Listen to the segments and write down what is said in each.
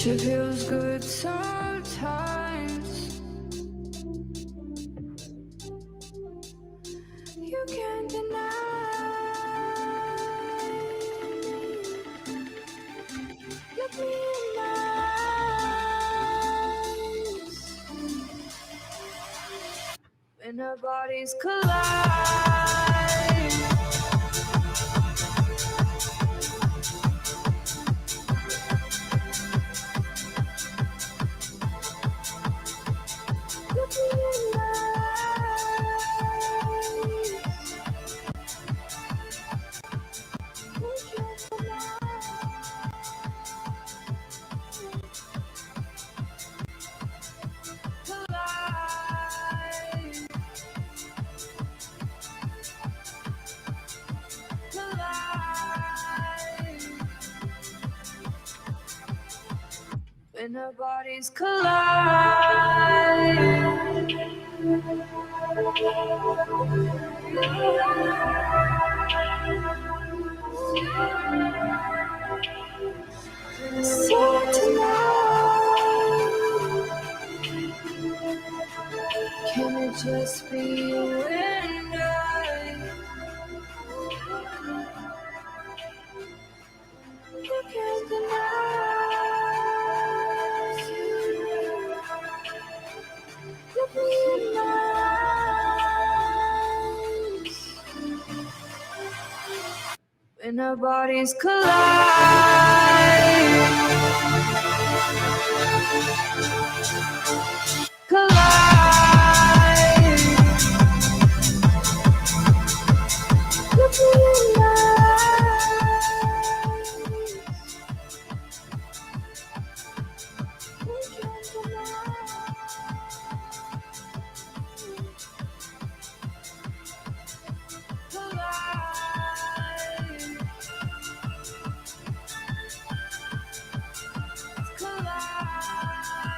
It feels good sometimes. You can't deny. Look me in my eyes. When our bodies collide. When our bodies collide. So tonight, can it just be you and I? You can't deny. Look me in my eyes. When our bodies collide. Collide. Look me in my eyes. We can't deny. Collide.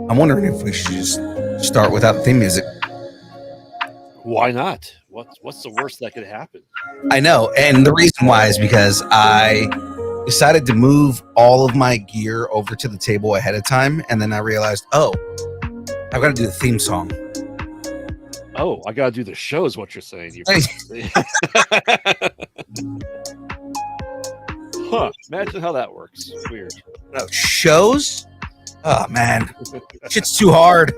I'm wondering if we should just start without theme music. Why not? What's the worst that could happen? I know, and the reason why is because I decided to move all of my gear over to the table ahead of time, and then I realized, oh, I've got to do the theme song. Oh, I gotta do the show is what you're saying. Huh, imagine how that works. Weird. No, shows? Oh, man. Shit's too hard.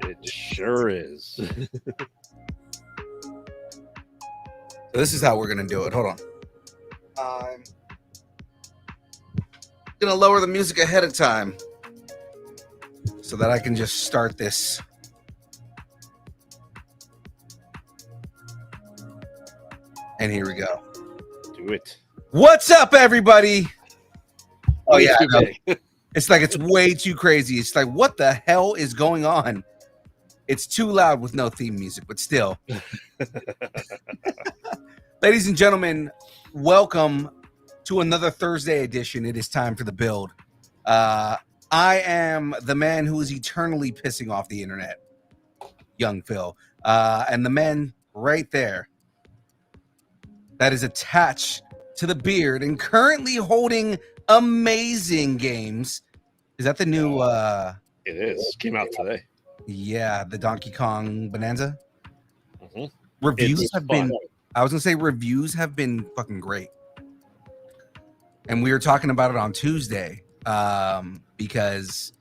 It sure is. So this is how we're going to do it. Hold on. I'm going to lower the music ahead of time so that I can just start this. And here we go. Do it. What's up, everybody? Oh, yeah. No. It's like it's way too crazy. It's like, what the hell is going on? It's too loud with no theme music, but still. Ladies and gentlemen, welcome to another Thursday edition. It is time for the build. I am the man who is eternally pissing off the internet, young Phil. And the man right there that is attached to the beard and currently holding amazing games. Is that the new... It is. Came out today. Yeah, the Donkey Kong Bonanza. Mm-hmm. Reviews have been... I was going to say reviews have been fucking great. And we were talking about it on Tuesday because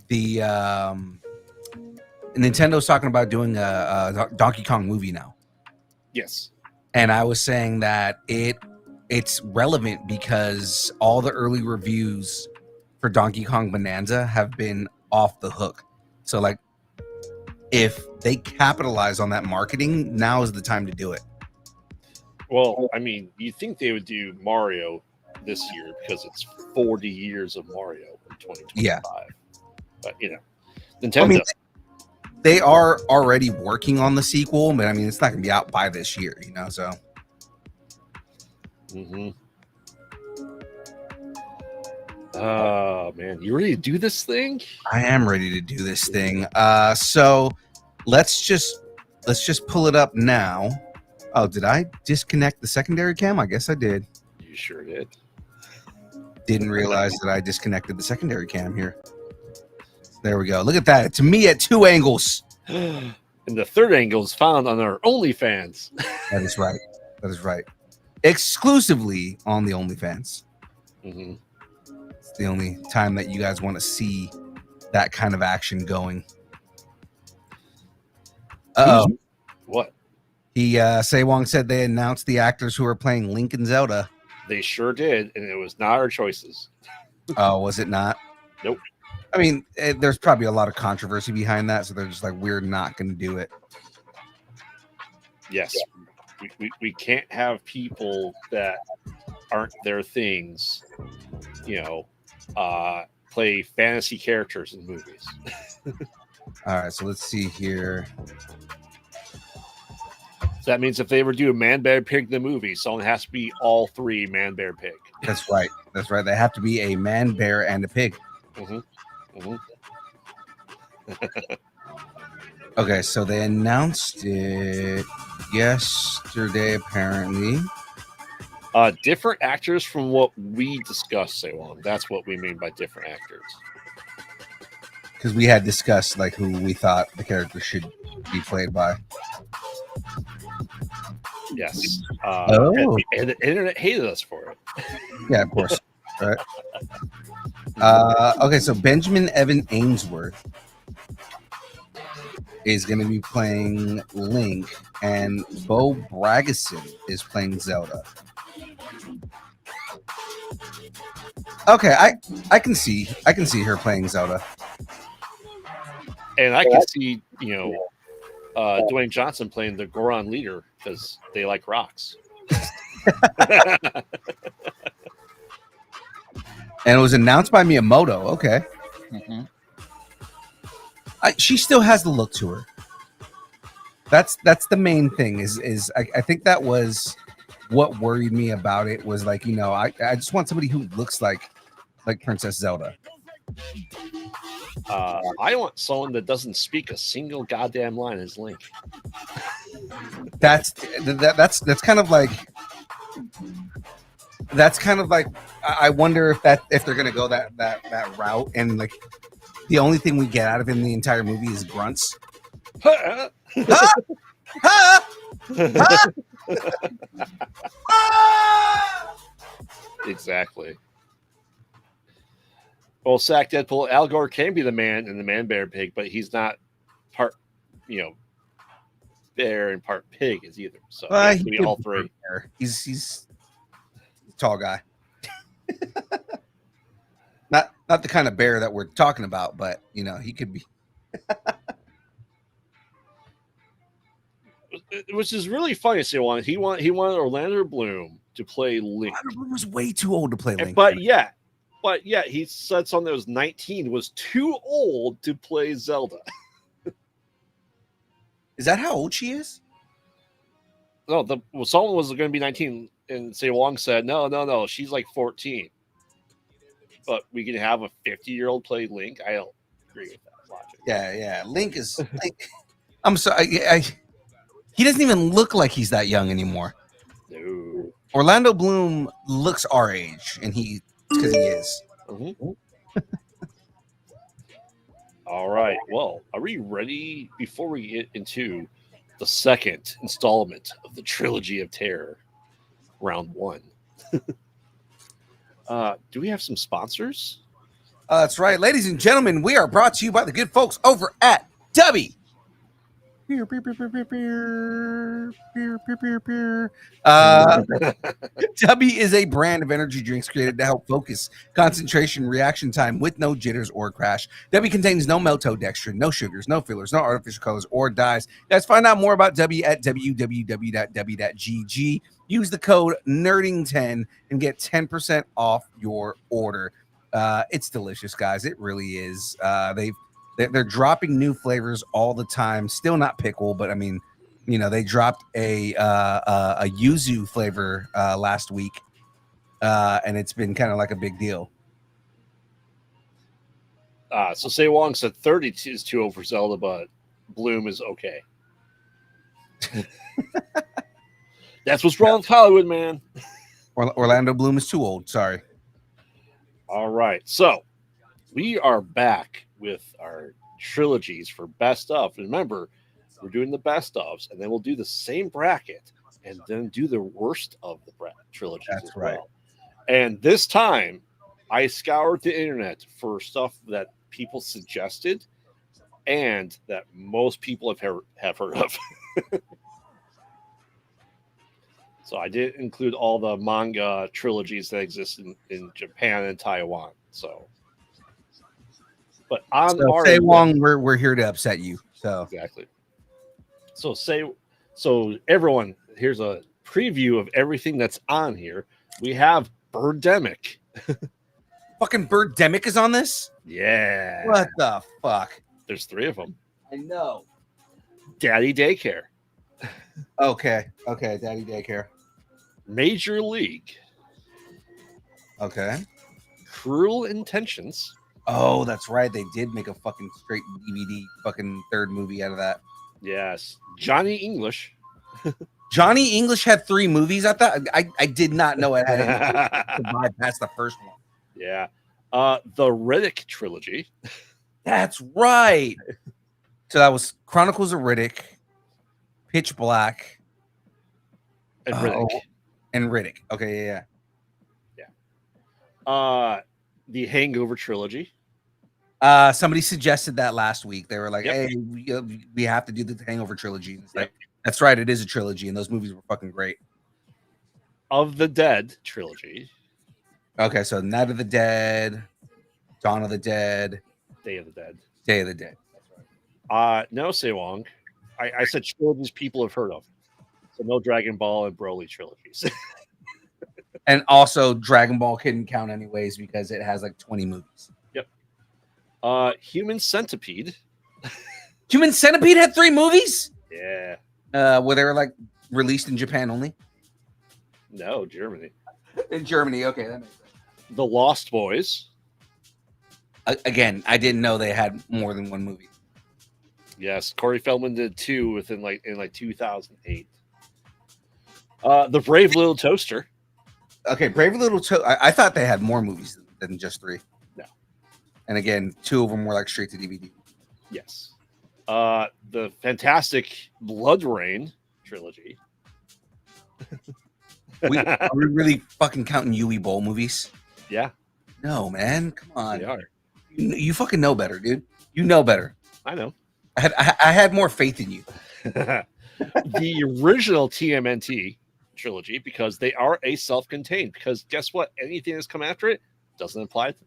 the Nintendo's talking about doing a Donkey Kong movie now. Yes. And I was saying that it's relevant because all the early reviews for Donkey Kong Bonanza have been off the hook. So, like, if they capitalize on that marketing, now is the time to do it. Well, I mean, you think they would do Mario this year because it's 40 years of Mario in 2025. Yeah. But, you know, Nintendo. I mean, they are already working on the sequel, but I mean, it's not going to be out by this year, you know, so. Mm-hmm. Oh, man. You ready to do this thing? I am ready to do this thing. So let's just pull it up now. Oh, did I disconnect the secondary cam? I guess I did. You sure did. Didn't realize that I disconnected the secondary cam here. There we go. Look at that. To me at two angles. And the third angle is found on our OnlyFans. That is right. That is right. Exclusively on the OnlyFans. Mm-hmm. It's the only time that you guys want to see that kind of action going. Uh-oh. What? Sewong said they announced the actors who are playing Link and Zelda. They sure did, and it was not our choices. Oh, was it not? Nope. I mean, there's probably a lot of controversy behind that, so they're just like, we're not going to do it. Yes. We can't have people that aren't their things, you know, play fantasy characters in movies. All right, so let's see here. So that means if they ever do a Man, Bear, Pig the movie, someone has to be all three Man, Bear, Pig. That's right. That's right. They have to be a man, bear, and a pig. Mm-hmm. Mm-hmm. Okay, so they announced it yesterday, apparently. Different actors from what we discussed, Sewon. That's what we mean by different actors. Because we had discussed like who we thought the character should be played by. Yes. And the internet hated us for it. Yeah, of course. Right. Okay, so Benjamin Evan Ainsworth is going to be playing Link, and Bo Bragason is playing Zelda. Okay, I can see her playing Zelda, and I can see Dwayne Johnson playing the Goron leader because they like rocks. And it was announced by Miyamoto. Okay. Mm-hmm. She still has the look to her. That's the main thing. Is I think that was what worried me about it. Was like, I just want somebody who looks like like Princess Zelda. I want someone that doesn't speak a single goddamn line as Link. That's kind of like I wonder if they're gonna go that route, and like the only thing we get out of him the entire movie is grunts. Ha! Ha! Ha! Exactly. Well, Sack Deadpool, Al Gore can be the man in the Man Bear Pig, but he's not part, bear and part pig is either. So he has to be all three. He's a tall guy. not the kind of bear that we're talking about, but he could be. Which is really funny. He wanted Orlando Bloom to play Link. Orlando Bloom was way too old to play Link. But yeah, he said something that was 19 was too old to play Zelda. Is that how old she is? No, someone was going to be 19, and Say Wong said, no, she's like 14. But we can have a 50-year-old play Link. I don't agree with that logic. Yeah. Link is. I'm sorry. He doesn't even look like he's that young anymore. No. Orlando Bloom looks our age, and because he is. Mm-hmm. All right. Well, are we ready before we get into the second installment of the Trilogy of Terror, round 1? Do we have some sponsors? That's right. Ladies and gentlemen, we are brought to you by the good folks over at Dubby. Dubby is a brand of energy drinks created to help focus, concentration, reaction time with no jitters or crash. Dubby contains no maltodextrin, no sugars, no fillers, no artificial colors or dyes. Guys, find out more about Dubby at www.dubby.gg. Use the code NERDING10 and get 10% off your order. It's delicious, guys. It really is. They're dropping new flavors all the time. Still not pickle, but I mean, they dropped a yuzu flavor last week, and it's been kind of like a big deal. So Say Wong said 30 is too old for Zelda, but Bloom is okay. That's what's wrong with Hollywood, man. Orlando Bloom is too old. Sorry. All right, so we are back with our trilogies for best of. Remember, we're doing the best ofs, and then we'll do the same bracket and then do the worst of the trilogies. That's as right. Well. And this time, I scoured the internet for stuff that people suggested and that most people have heard of. So I did include all the manga trilogies that exist in Japan and Taiwan. So, but on Say Wong, we're here to upset you. So exactly. So everyone, here's a preview of everything that's on here. We have Birdemic. Fucking Birdemic is on this? Yeah. What the fuck? There's 3 of them. I know. Daddy Daycare. Okay, Daddy Daycare. Major League. Okay. Cruel Intentions. Oh, that's right. They did make a fucking straight DVD fucking third movie out of that. Yes. Johnny English. Johnny English had 3 movies. I thought I did not know it had to bypass the first one. Yeah. The Riddick trilogy. That's right. So that was Chronicles of Riddick, Pitch Black, And Riddick. And Riddick. Okay, yeah. The Hangover trilogy. Somebody suggested that last week. They were like, Yep. "Hey, we have to do the Hangover trilogy." It's like, that's right, it is a trilogy, and those movies were fucking great. Of the Dead trilogy. Okay, so Night of the Dead, Dawn of the Dead, Day of the Dead. Day of the Dead. No, Say Wong. I said trilogies people have heard of. So no Dragon Ball and Broly trilogies. And also, Dragon Ball couldn't count anyways because it has like 20 movies. Yep. Human Centipede. Human Centipede had 3 movies? Yeah. Where they were like released in Japan only? No, Germany. In Germany, okay, that makes sense. The Lost Boys. Again, I didn't know they had more than one movie. Yes, Corey Feldman did 2 within in 2008. The Brave Little Toaster. Okay, Brave Little I thought they had more movies than just 3. No. And again, 2 of them were like straight to DVD. Yes. The fantastic Blood Rain trilogy. Are we really fucking counting Yui Bowl movies? Yeah. No, man. Come on. They are. You fucking know better, dude. You know better. I know. I had more faith in you. The original TMNT trilogy, because they are a self-contained. Because guess what? Anything that's come after it doesn't apply to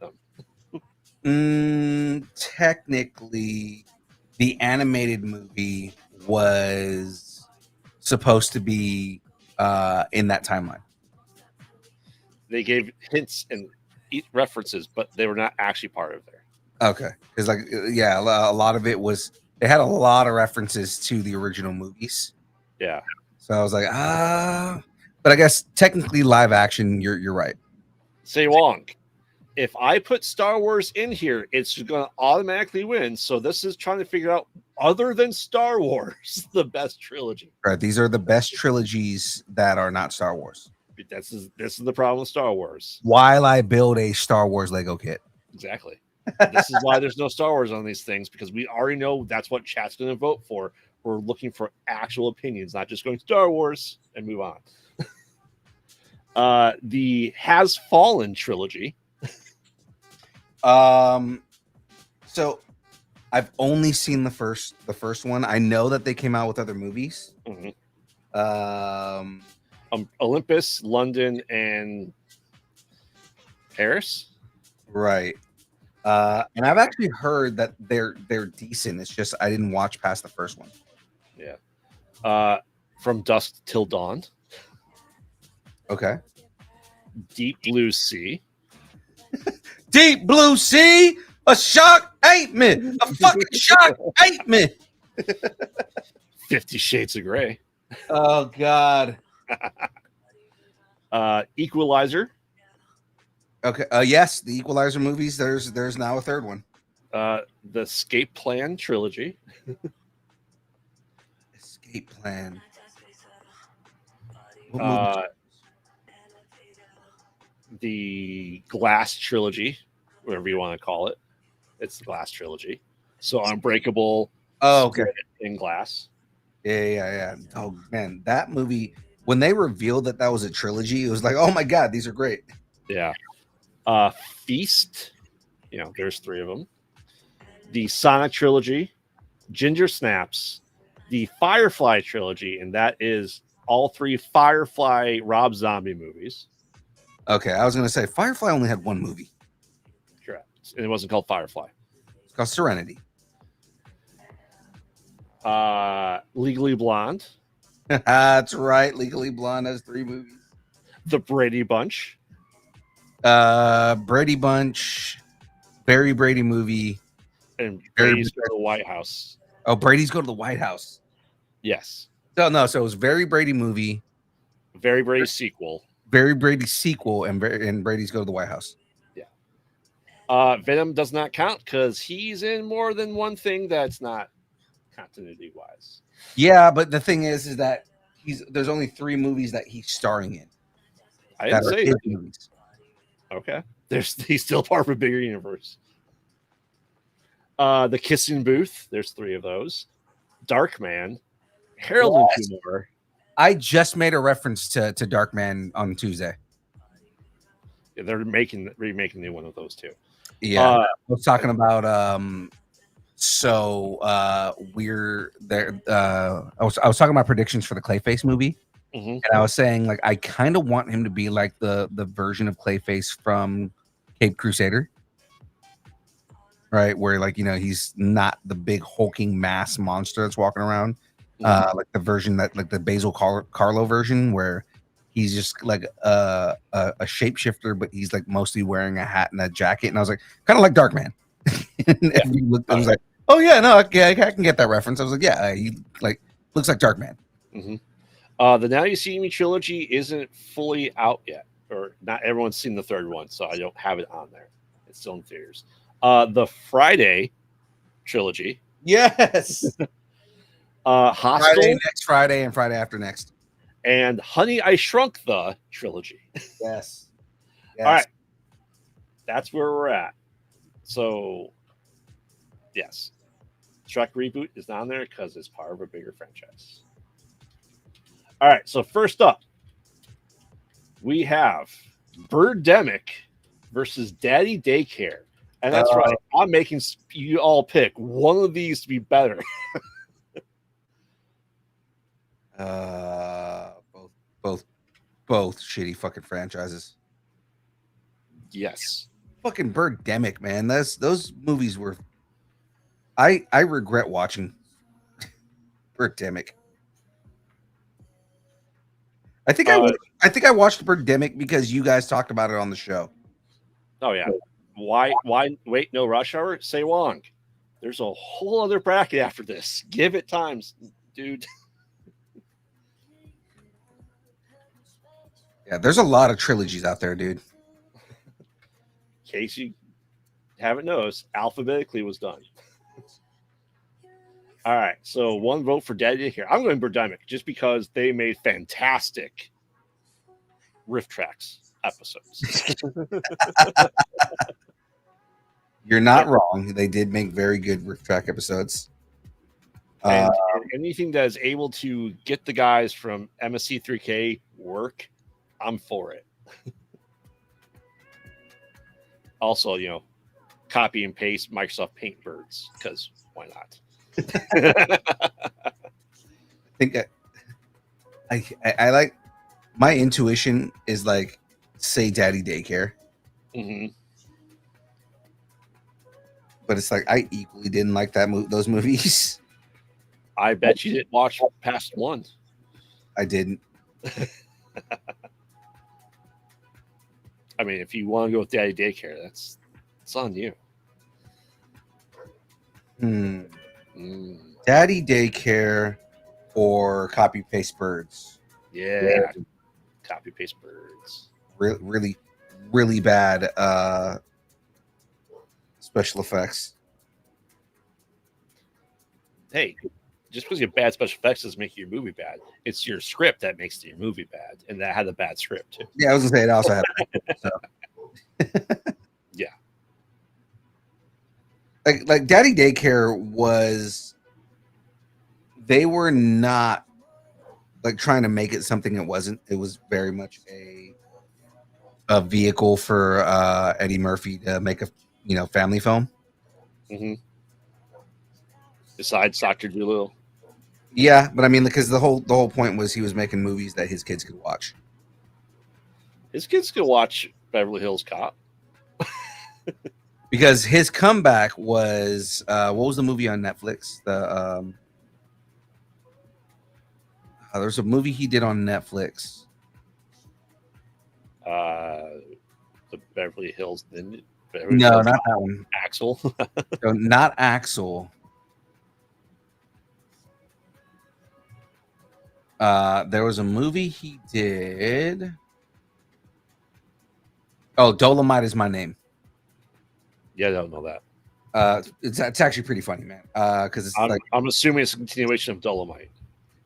them. Technically, the animated movie was supposed to be in that timeline. They gave hints and references, but they were not actually part of there. Okay, because a lot of it was. They had a lot of references to the original movies. Yeah. So I was like, but I guess technically live action. You're right. Say Wong. If I put Star Wars in here, it's going to automatically win. So this is trying to figure out, other than Star Wars, the best trilogy. Right. These are the best trilogies that are not Star Wars. This is the problem with Star Wars. While I build a Star Wars Lego kit. Exactly. This is why there's no Star Wars on these things, because we already know that's what chat's going to vote for. We're looking for actual opinions, not just going Star Wars and move on. The Has Fallen trilogy. So I've only seen the first one. I know that they came out with other movies. Mm-hmm. Olympus, London, and Paris. Right. And I've actually heard that they're decent. It's just I didn't watch past the first one. Yeah. From Dusk Till Dawn. Okay. Deep Blue Sea. Deep Blue Sea. A shark ate me. A fucking shark ate me. 50 Shades of Grey. Oh God. Equalizer. Okay. Yes, the Equalizer movies. There's now a third one. The Escape Plan trilogy. Escape Plan. The Glass trilogy, whatever you want to call it. It's the Glass trilogy. So Unbreakable. Oh, okay. In Glass. Yeah. Oh man, that movie. When they revealed that was a trilogy, it was like, oh my God, these are great. Yeah. Feast. There's 3 of them. The Sonic trilogy, Ginger Snaps, the Firefly trilogy, and that is all 3 Firefly Rob Zombie movies. Okay, I was gonna say Firefly only had one movie. Correct. And it wasn't called Firefly. It's called Serenity. Legally Blonde. That's right. Legally Blonde has 3 movies. The Brady Bunch. Brady Bunch, Brady movie, and Brady's Go to the White House. Oh, Brady's Go to the White House. Yes. No. So it was Very Brady movie, Very Brady sequel, Very Brady sequel, and Brady's Go to the White House. Yeah. Venom does not count because he's in more than one thing that's not continuity wise. Yeah, but the thing is that there's only 3 movies that he's starring in. I didn't say his that. Movies. Okay. He's still part of a bigger universe. The Kissing Booth. There's 3 of those. Darkman. Harold and Kumar. I just made a reference to Darkman on Tuesday. Yeah, they're remaking a new one of those too. Yeah, I was talking about we're there. I was talking about predictions for the Clayface movie. Mm-hmm. And I was saying, like, I kind of want him to be like the version of Clayface from Cape Crusader, right? Where, like, he's not the big hulking mass monster that's walking around, like the version like the Basil Carlo version, where he's just like a shapeshifter, but he's like mostly wearing a hat and a jacket. And I was like, kind of like Darkman. And you looked, I was like, oh yeah, no, okay, I can get that reference. I was like, yeah, he like looks like Darkman. Mm-hmm. The Now You See Me trilogy isn't fully out yet, or not everyone's seen the 3rd one, so I don't have it on there. It's still in theaters. The Friday trilogy, Yes. Hostel, Friday, next Friday, and Friday after next. and Honey, I Shrunk the trilogy. Yes. All right, that's where we're at. So, yes, Shrek reboot is on there because it's part of a bigger franchise. All right, so first up, we have Birdemic versus Daddy Daycare. And that's right. I'm making you all pick one of these to be better. Both shitty fucking franchises. Yes. Fucking Birdemic, man. Those movies were. I regret watching Birdemic. I think I watched Birdemic because you guys talked about it on the show. Oh yeah. Why wait, no Rush Hour? Say Wong. There's a whole other bracket after this. Give it time, dude. Yeah, there's a lot of trilogies out there, dude. In case you haven't noticed, alphabetically was done. All right, so one vote for Daddy here. I'm going Birdemic just because they made fantastic riff tracks episodes. You're not wrong. They did make very good riff track episodes. And anything that is able to get the guys from MSC3K work, I'm for it. Also, copy and paste Microsoft Paint birds because why not? I think I like my intuition is like say Daddy Daycare, but it's like I equally didn't like those movies. I bet you didn't watch past one. I didn't. I mean, if you want to go with Daddy Daycare, it's on you. Daddy Daycare or copy paste birds. Yeah. Copy paste birds. Really, really bad special effects. Hey, just because you have bad special effects doesn't make your movie bad. It's your script that makes your movie bad, and that had a bad script too. Yeah, I was gonna say it also had. So. Yeah. Like Daddy Daycare was. They were not like trying to make it something it wasn't. It was very much a vehicle for Eddie Murphy to make a family film. Besides Dr. Dolittle. Yeah, but I mean, because the whole point was he was making movies that his kids could watch. His kids could watch Beverly Hills Cop. Because his comeback was what was the movie on Netflix? There's a movie he did on Netflix. The Beverly Hills. Not that one. Axel. No, not Axel. There was a movie he did. Oh, Dolomite Is My Name. Yeah, I don't know that. It's actually pretty funny, man. Because I'm assuming it's a continuation of Dolomite.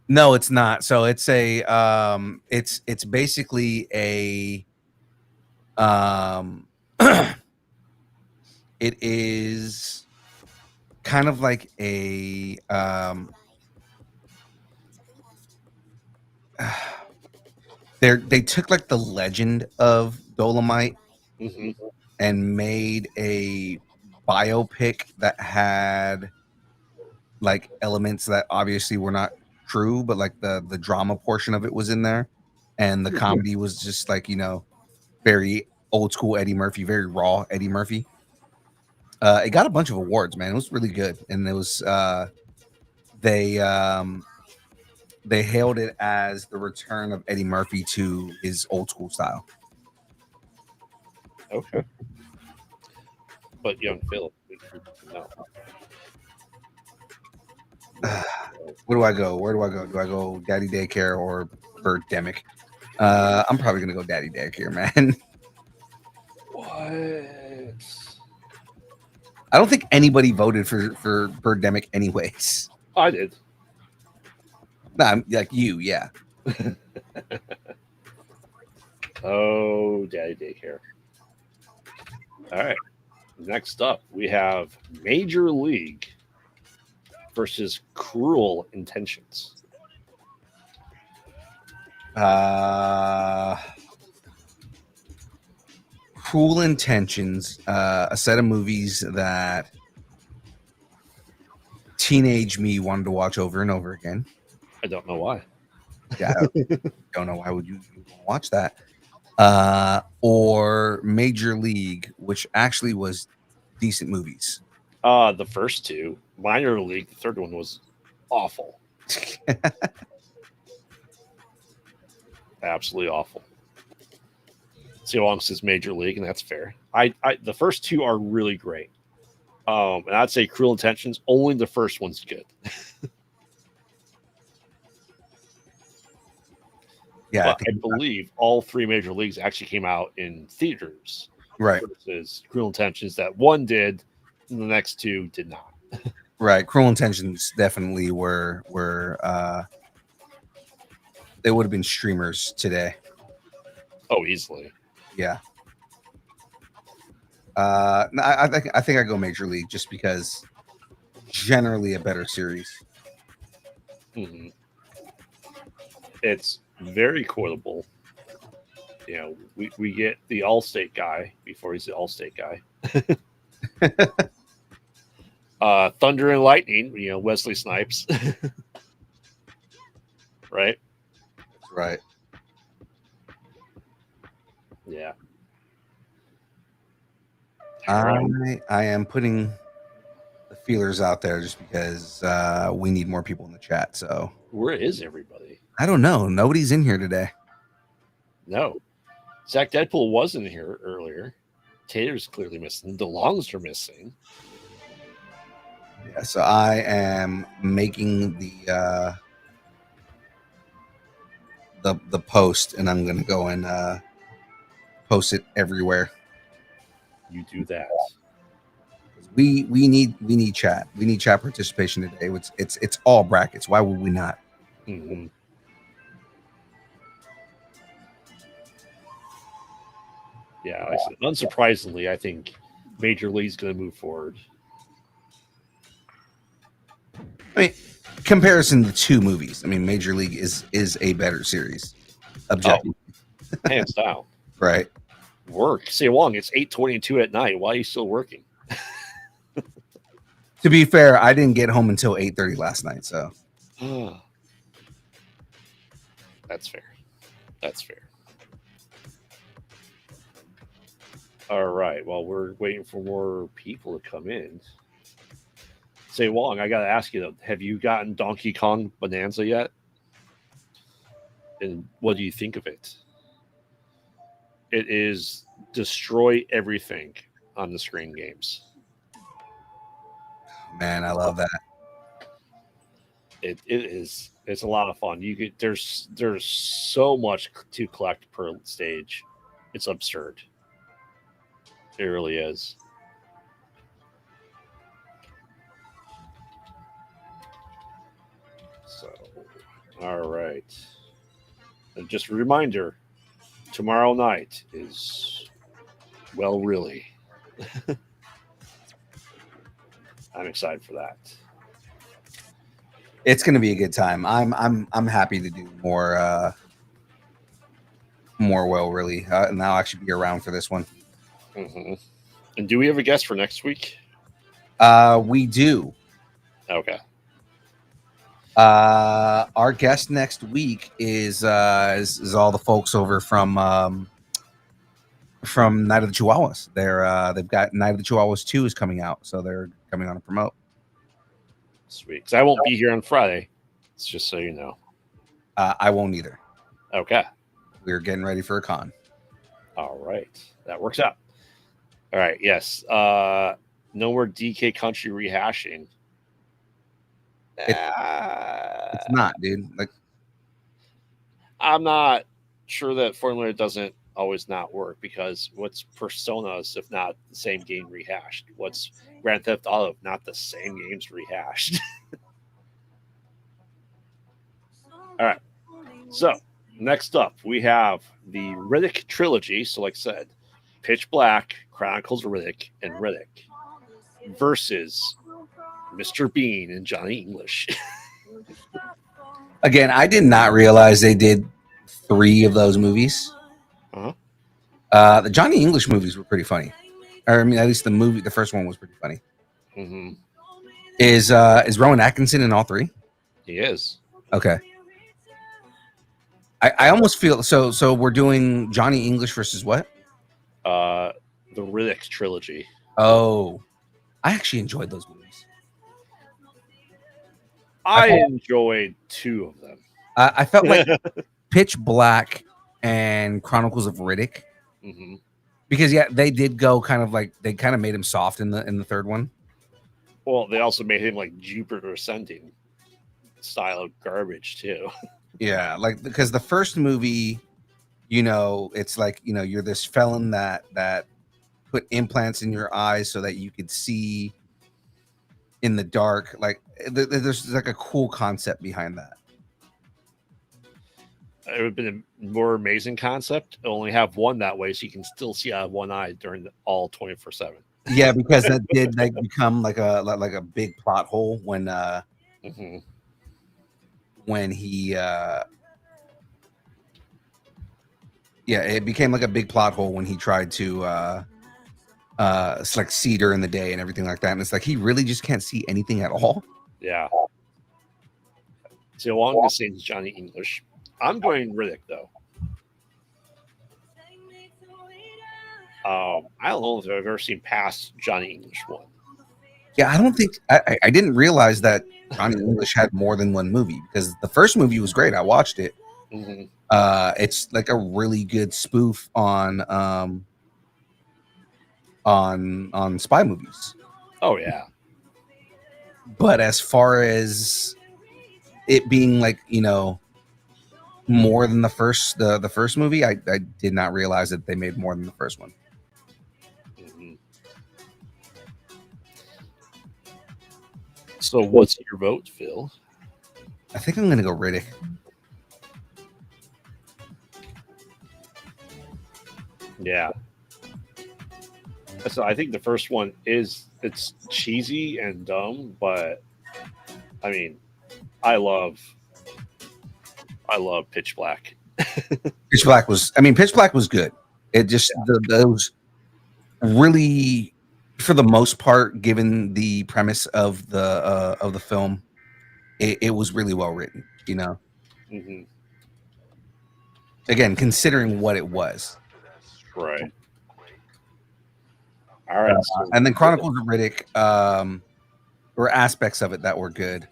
No, it's not. So it's it's basically a it is kind of like a they took like the legend of Dolomite and made a biopic that had like elements that obviously were not true, but like the drama portion of it was in there, and the comedy was just like very old school Eddie Murphy, very raw Eddie Murphy. It got a bunch of awards, man. It was really good, and it was they hailed it as the return of Eddie Murphy to his old school style. Okay, but young Phil, no. Where do I go? Do I go Daddy Daycare or Birdemic? I'm probably gonna go Daddy Daycare, man. What? I don't think anybody voted for Birdemic anyways. I did. Nah, like you, yeah. Oh, daddy daycare. All right. Next up, we have Major League versus Cruel Intentions. Cruel Intentions, a set of movies that teenage me wanted to watch over and over again. I don't know why. Yeah, I don't know why would you watch that. Or Major League, which actually was decent movies. The first two, Minor League, the third one was awful. Absolutely awful. See how long since Major League, and that's fair. The first two are really great. And I'd say Cruel Intentions, only the first one's good. Yeah, but I believe all three Major Leagues actually came out in theaters. Right. Versus Cruel Intentions, that one did, and the next two did not. Right. Cruel Intentions definitely were they would have been streamers today. Oh, easily. Yeah. I think I go Major League just because generally a better series. Mm-hmm. It's very quotable. You know, we get the Allstate guy before he's the Allstate guy. Thunder and Lightning, you know, Wesley Snipes. Right? Right. Yeah. I am putting the feelers out there just because we need more people in the chat. So where is everybody? I don't know. Nobody's in here today. No. Zach Deadpool wasn't here earlier. Tater's clearly missing. The Longs are missing. Yeah, so I am making the post, and I'm gonna go and post it everywhere. You do that. We need chat. We need chat participation today. It's all brackets. Why would we not? Mm-hmm. Yeah, like I said, unsurprisingly, I think Major League's going to move forward. I mean, comparison to two movies. I mean, Major League is a better series. Objective. Oh, hands down. Right. Work. Say long. It's 8:22 at night. Why are you still working? To be fair, I didn't get home until 8:30 last night. So that's fair. That's fair. All right. Well, we're waiting for more people to come in. Say Wong, I got to ask you though, have you gotten Donkey Kong Bonanza yet? And what do you think of it? It is destroy everything on the screen games. Man, I love that. It is. It's a lot of fun. You get there's so much to collect per stage. It's absurd. It really is. So, all right. And just a reminder, tomorrow night is, well, really. I'm excited for that. It's going to be a good time. I'm happy to do more well, really, and I'll actually be around for this one. Mm-hmm. And do we have a guest for next week? We do. Okay. Our guest next week is all the folks over from Night of the Chihuahuas. They've got Night of the Chihuahuas 2 is coming out, so they're coming on to promote. Sweet. Because I won't be here on Friday. It's just so you know. I won't either. Okay. We're getting ready for a con. All right. That works out. All right. Yes. No more DK Country rehashing. It's not, dude. Like, I'm not sure that Formula doesn't always not work because what's Personas if not the same game rehashed? What's Grand Theft Auto if not the same games rehashed? All right. So next up, we have the Riddick trilogy. So, like I said, Pitch Black, Chronicles of Riddick, and Riddick versus Mr. Bean and Johnny English. Again, I did not realize they did 3 of those movies. Uh-huh. The Johnny English movies were pretty funny. Or, I mean, at least the first one was pretty funny. Mm-hmm. Is Rowan Atkinson in all 3? He is. Okay. I almost feel so. So we're doing Johnny English versus what? The Riddick trilogy. Oh, I actually enjoyed those movies. I enjoyed 2 of them. I felt like Pitch Black and Chronicles of Riddick, Mm-hmm. because they did go kind of like they kind of made him soft in the third one. Well, they also made him like Jupiter Ascending style of garbage too. Yeah, like because the first movie, it's like you're this felon that put implants in your eyes so that you could see in the dark. Like there's like a cool concept behind that. It would have been a more amazing concept. Only have one that way, so you can still see out of one eye during all 24/7. Yeah, because that did like become like a big plot hole when Mm-hmm. when he it became like a big plot hole when he tried to it's like see during the day and everything like that, and it's like he really just can't see anything at all. Yeah. So along the same as Johnny English, I'm going Riddick though. I don't know if I've ever seen past Johnny English one. Yeah, I don't think I didn't realize that Johnny English had more than one movie, because the first movie was great. I watched it. Mm-hmm. It's like a really good spoof on spy movies. Oh yeah. But as far as it being like more than the first movie, I did not realize that they made more than the first one. Mm-hmm. So what's your vote, Phil? I think I'm gonna go Riddick. Yeah. So I think the first one it's cheesy and dumb, but I mean, I love Pitch Black. Pitch Black was good. It just those really, for the most part, given the premise of the film, it was really well written. Mm-hmm. Again, considering what it was. Right. All right. And then Chronicles of Riddick, were aspects of it that were good.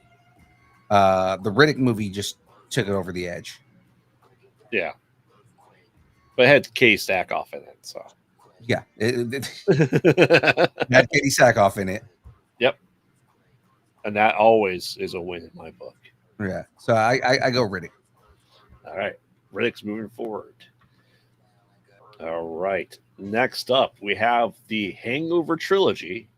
The Riddick movie just took it over the edge. Yeah. But it had Katie Sackhoff in it, so. Yeah. It had Katie Sackhoff in it. Yep. And that always is a win in my book. Yeah. So I go Riddick. All right. Riddick's moving forward. All right. Next up, we have the Hangover trilogy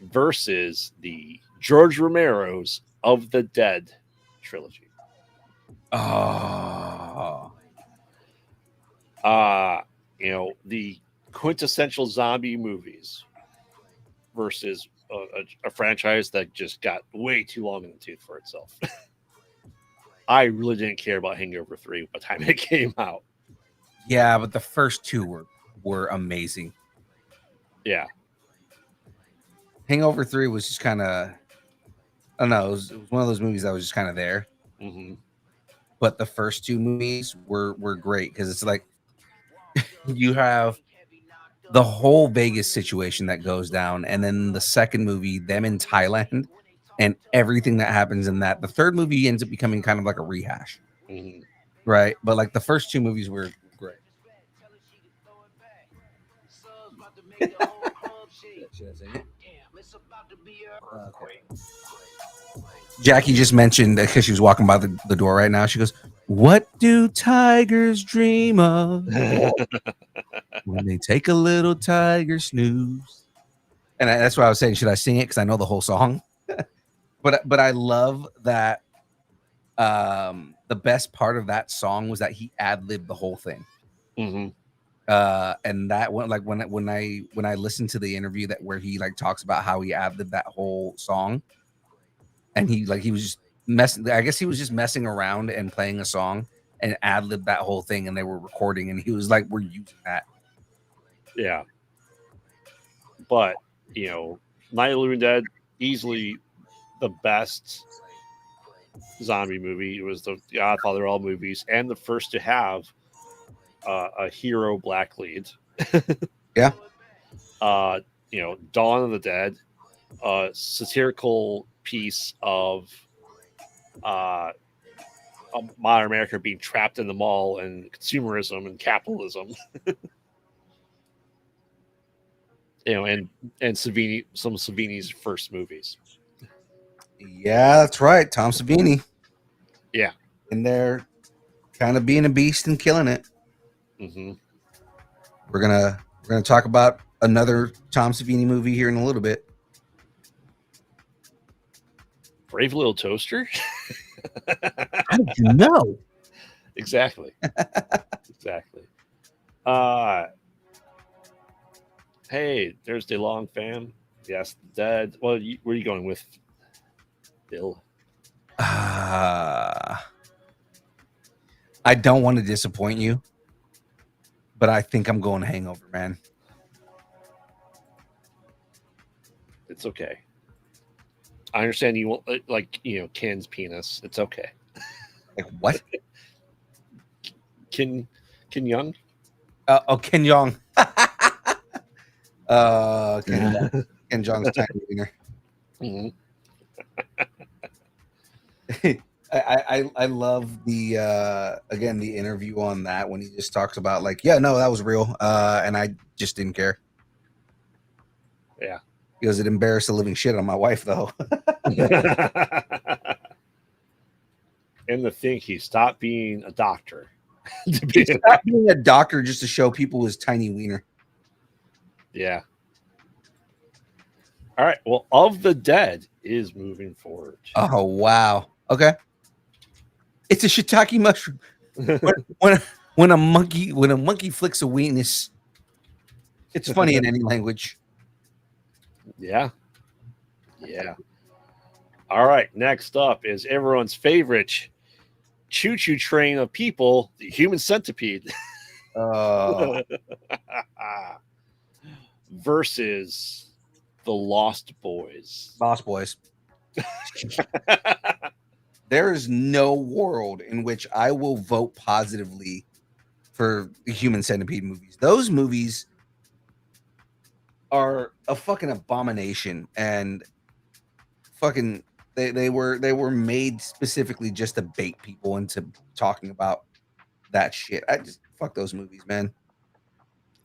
versus the George Romero's Of the Dead trilogy. Oh. The quintessential zombie movies versus a franchise that just got way too long in the tooth for itself. I really didn't care about Hangover 3 by the time it came out. Yeah, but the first 2 were amazing. Yeah. Hangover 3 was just kind of, I don't know, it was one of those movies that was just kind of there. Mm-hmm. But the first 2 movies were great, because it's like you have the whole Vegas situation that goes down, and then the second movie, them in Thailand, and everything that happens in that. The third movie ends up becoming kind of like a rehash, right? But like the first 2 movies were great. Jackie just mentioned that because she was walking by the door right now. She goes, "What do tigers dream of when they take a little tiger snooze?" And that's why I was saying, should I sing it? Because I know the whole song. But I love that. The best part of that song was that he ad-libbed the whole thing. Mm-hmm. And that one, like when I listened to the interview that where he like talks about how he ad-libbed that whole song, and he was just messing. I guess he was just messing around and playing a song and ad-libbed that whole thing, and they were recording, and he was like, "We're using that." Yeah. But Night of the Living Dead, easily the best zombie movie. It was the Godfather of all movies, and the first to have a hero black lead. Yeah. Dawn of the Dead, a satirical piece of modern America being trapped in the mall and consumerism and capitalism. And Savini, some of Savini's first movies. Yeah, that's right. Tom Savini. Yeah. And they're kind of being a beast and killing it. Mm-hmm. We're gonna talk about another Tom Savini movie here in a little bit. Brave Little Toaster. How did you know? Exactly. Exactly. Hey, there's DeLong fam. Yes, Dead. Well, where are you going with, Bill? I don't want to disappoint you, but I think I'm going Hangover, man. It's okay. I understand you want, like, Ken's penis. It's okay. Like what? Ken Young? Ken Jeong. Ken Jeong's tiny wiener. Mm-hmm. I love the again the interview on that when he just talks about like, yeah, no, that was real, and I just didn't care. Yeah, because it embarrassed the living shit on my wife though. And to think he stopped being a doctor. He stopped being a doctor just to show people his tiny wiener. Yeah. All right. Well, Of the Dead is moving forward. Oh wow. Okay. It's a shiitake mushroom. when a monkey flicks a weenus, it's funny in any language. Yeah. Yeah. All right. Next up is everyone's favorite choo-choo train of people, the Human Centipede. Versus the Lost Boys. Lost Boys. There is no world in which I will vote positively for the Human Centipede movies. Those movies are a fucking abomination, and fucking they were made specifically just to bait people into talking about that shit. I just fuck those movies, man.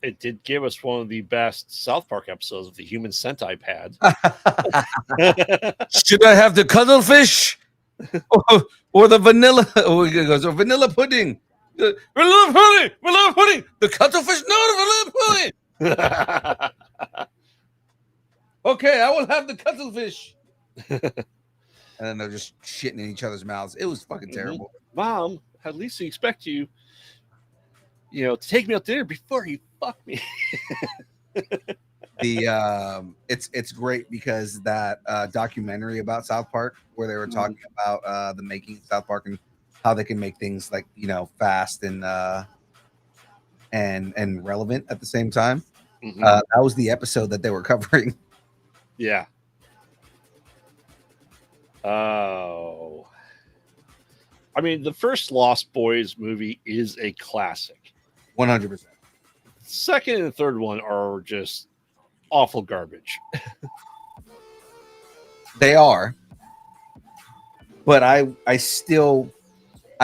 It did give us one of the best South Park episodes of the Human Centipede. Should I have the cuttlefish or the vanilla? Oh, it goes vanilla pudding. Vanilla pudding. The cuttlefish, no, the vanilla pudding. Okay, I will have the cuttlefish. And then they're just shitting in each other's mouths. It was fucking terrible. Mom, at least we expect you, to take me out to dinner before you fuck me. It's great because that documentary about South Park where they were talking about the making of South Park and how they can make things like fast and relevant at the same time. Mm-hmm. That was the episode that they were covering. Yeah. Oh. I mean, the first Lost Boys movie is a classic. 100%. Second and third one are just awful garbage. They are. But I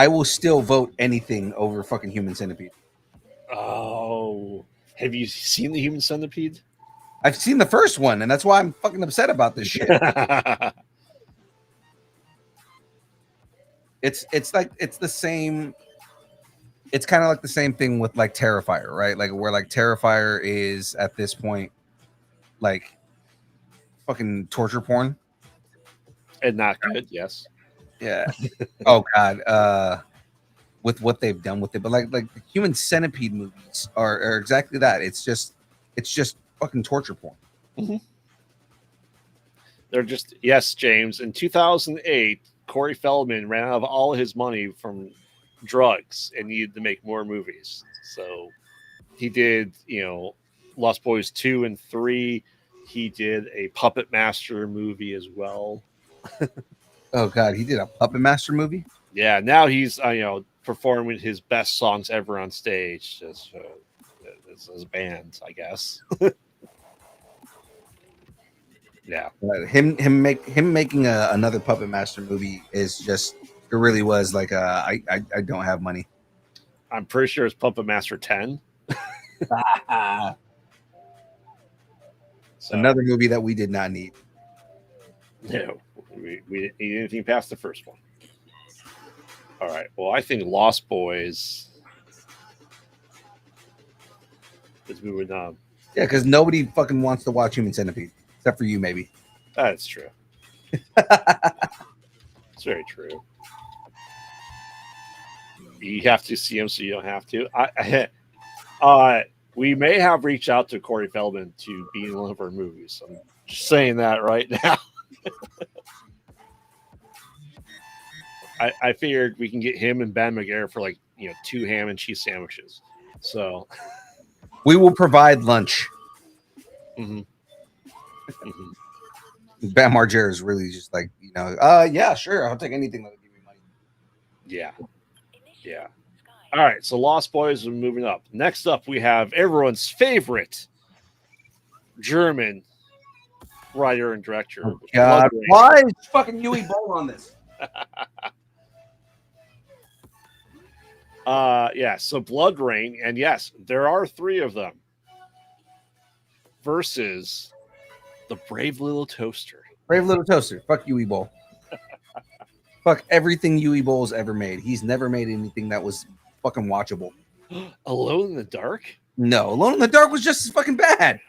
will still vote anything over fucking Human Centipede. Oh. Have you seen the Human Centipede? I've seen the first one, and that's why I'm fucking upset about this shit. It's like it's the same. It's kind of like the same thing with like Terrifier, right? Like where like Terrifier is at this point, like fucking torture porn. And not good, yes. Yeah. Oh god. With what they've done with it, but like the Human Centipede movies are exactly that. It's just fucking torture porn. Mm-hmm. They're just yes, James. In 2008, Corey Feldman ran out of all his money from drugs and needed to make more movies. So he did, Lost Boys 2 and 3. He did a Puppet Master movie as well. Oh god, he did a Puppet Master movie. Yeah, now he's performing his best songs ever on stage as a band, I guess. Yeah, Him making another Puppet Master movie is just it really was like I don't have money. I'm pretty sure it's Puppet Master 10. So, another movie that we did not need. No, we didn't need anything past the first one. All right. Well, I think Lost Boys is moving on. Yeah, because nobody fucking wants to watch Human Centipede except for you, maybe. That's true. It's very true. You have to see him, so you don't have to. We may have reached out to Corey Feldman to be in one of our movies. I'm just saying that right now. I figured we can get him and Ben McGarrett for 2 ham and cheese sandwiches. So we will provide lunch. Mm-hmm. Mm-hmm. Bam Margera is really just like, yeah, sure, I'll take anything that'll give me money. Yeah. Yeah. All right, so Lost Boys are moving up. Next up, we have everyone's favorite German writer and director. Oh, God, why is fucking Yui Boll on this? So Blood Rain, and yes, there are 3 of them, versus the Brave Little Toaster. Brave Little Toaster. Fuck Yui Boll. Fuck everything Yui Boll's ever made. He's never made anything that was fucking watchable. Alone in the Dark? No, Alone in the Dark was just as fucking bad.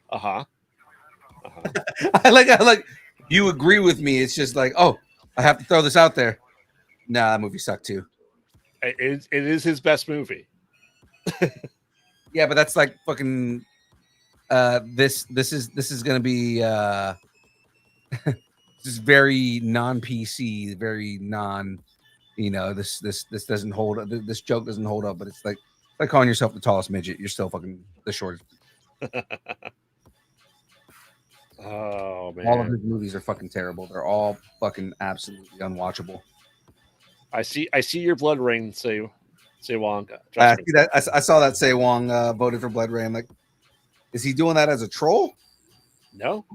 Uh-huh. I like you agree with me. It's just like, oh, I have to throw this out there. Nah, that movie sucked too. It is his best movie. Yeah, but that's like fucking this is gonna be this is very non-PC, very non, this doesn't hold up. This joke doesn't hold up, but it's like calling yourself the tallest midget. You're still fucking the shortest. Oh man. All of his movies are fucking terrible. They're all fucking absolutely unwatchable. I see your Blood Rain say Wong. I see that. I saw that Say Wong voted for Blood Rain. Like, is he doing that as a troll? No.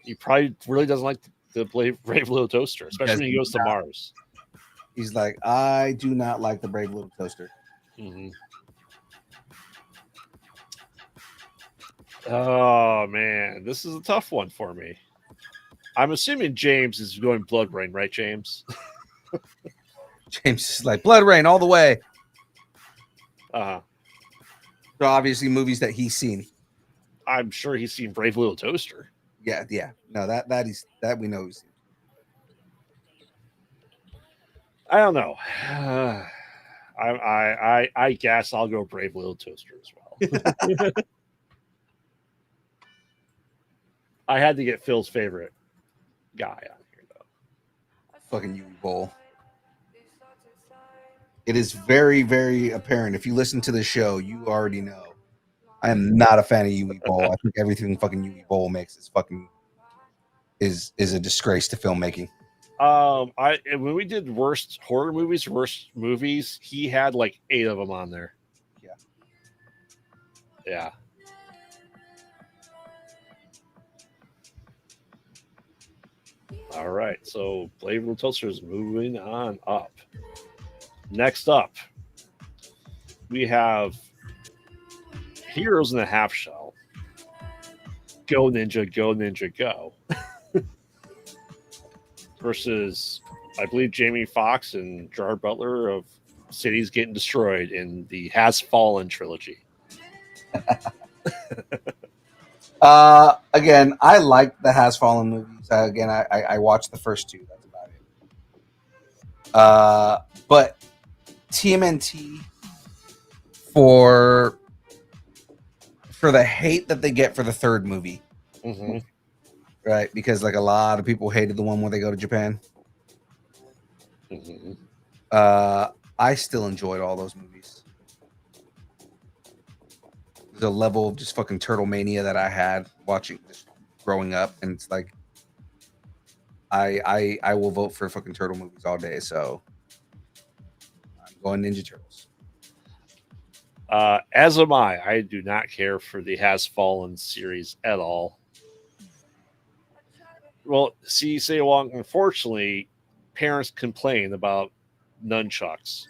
He probably really doesn't like the Brave Little Toaster, especially when he goes to Mars. He's like, I do not like the Brave Little Toaster. Mm-hmm. Oh man, this is a tough one for me. I'm assuming James is going Blood Rain, right, James? James is like Blood Rain all the way. Uh-huh. So obviously movies that he's seen. I'm sure he's seen Brave Little Toaster. Yeah. No, that we know he's seen. I don't know. I guess I'll go Brave Little Toaster as well. I had to get Phil's favorite guy on here, though. Fucking Yui Boll. It is very, very apparent. If you listen to the show, you already know. I am not a fan of Yui Boll. I think everything fucking Yui Boll makes is fucking is a disgrace to filmmaking. When we did worst horror movies, he had like 8 of them on there. Yeah. All right, so Brave Little Toaster is moving on up. Next up, we have Heroes in a Half Shell. Go Ninja, Go Ninja, Go. Versus, I believe, Jamie Foxx and Gerard Butler of Cities Getting Destroyed in the Has Fallen trilogy. Again, I like the Has Fallen movies. Again, I watched the first two. That's about it. But TMNT for the hate that they get for the third movie, Mm-hmm. right? Because like a lot of people hated the one where they go to Japan. Mm-hmm. I still enjoyed all those movies. There's a level of just fucking turtle mania that I had watching this growing up, and it's like I will vote for fucking turtle movies all day. So I'm going Ninja Turtles. As am I. I do not care for the Has Fallen series at all. Well, see, say Wong, unfortunately, parents complain about nunchucks.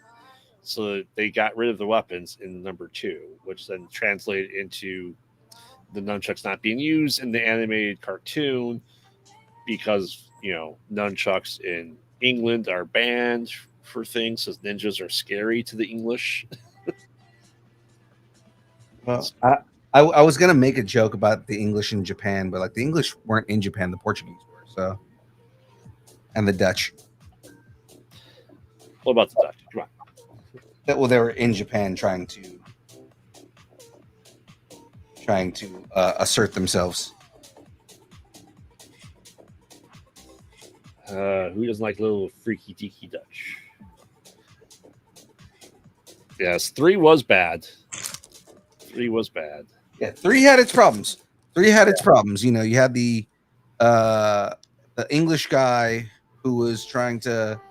So they got rid of the weapons in number 2, which then translated into the nunchucks not being used in the animated cartoon because, nunchucks in England are banned for things as ninjas are scary to the English. Well, I was gonna make a joke about the English in Japan, but like the English weren't in Japan, the Portuguese were. So, and the Dutch. What about the Dutch? Come on. They were in Japan trying to assert themselves. Who doesn't like little freaky deaky Dutch? Yes, 3 was bad. 3 was bad. Yeah, 3 had its problems. 3 had its problems. You know, you had the English guy who was trying to,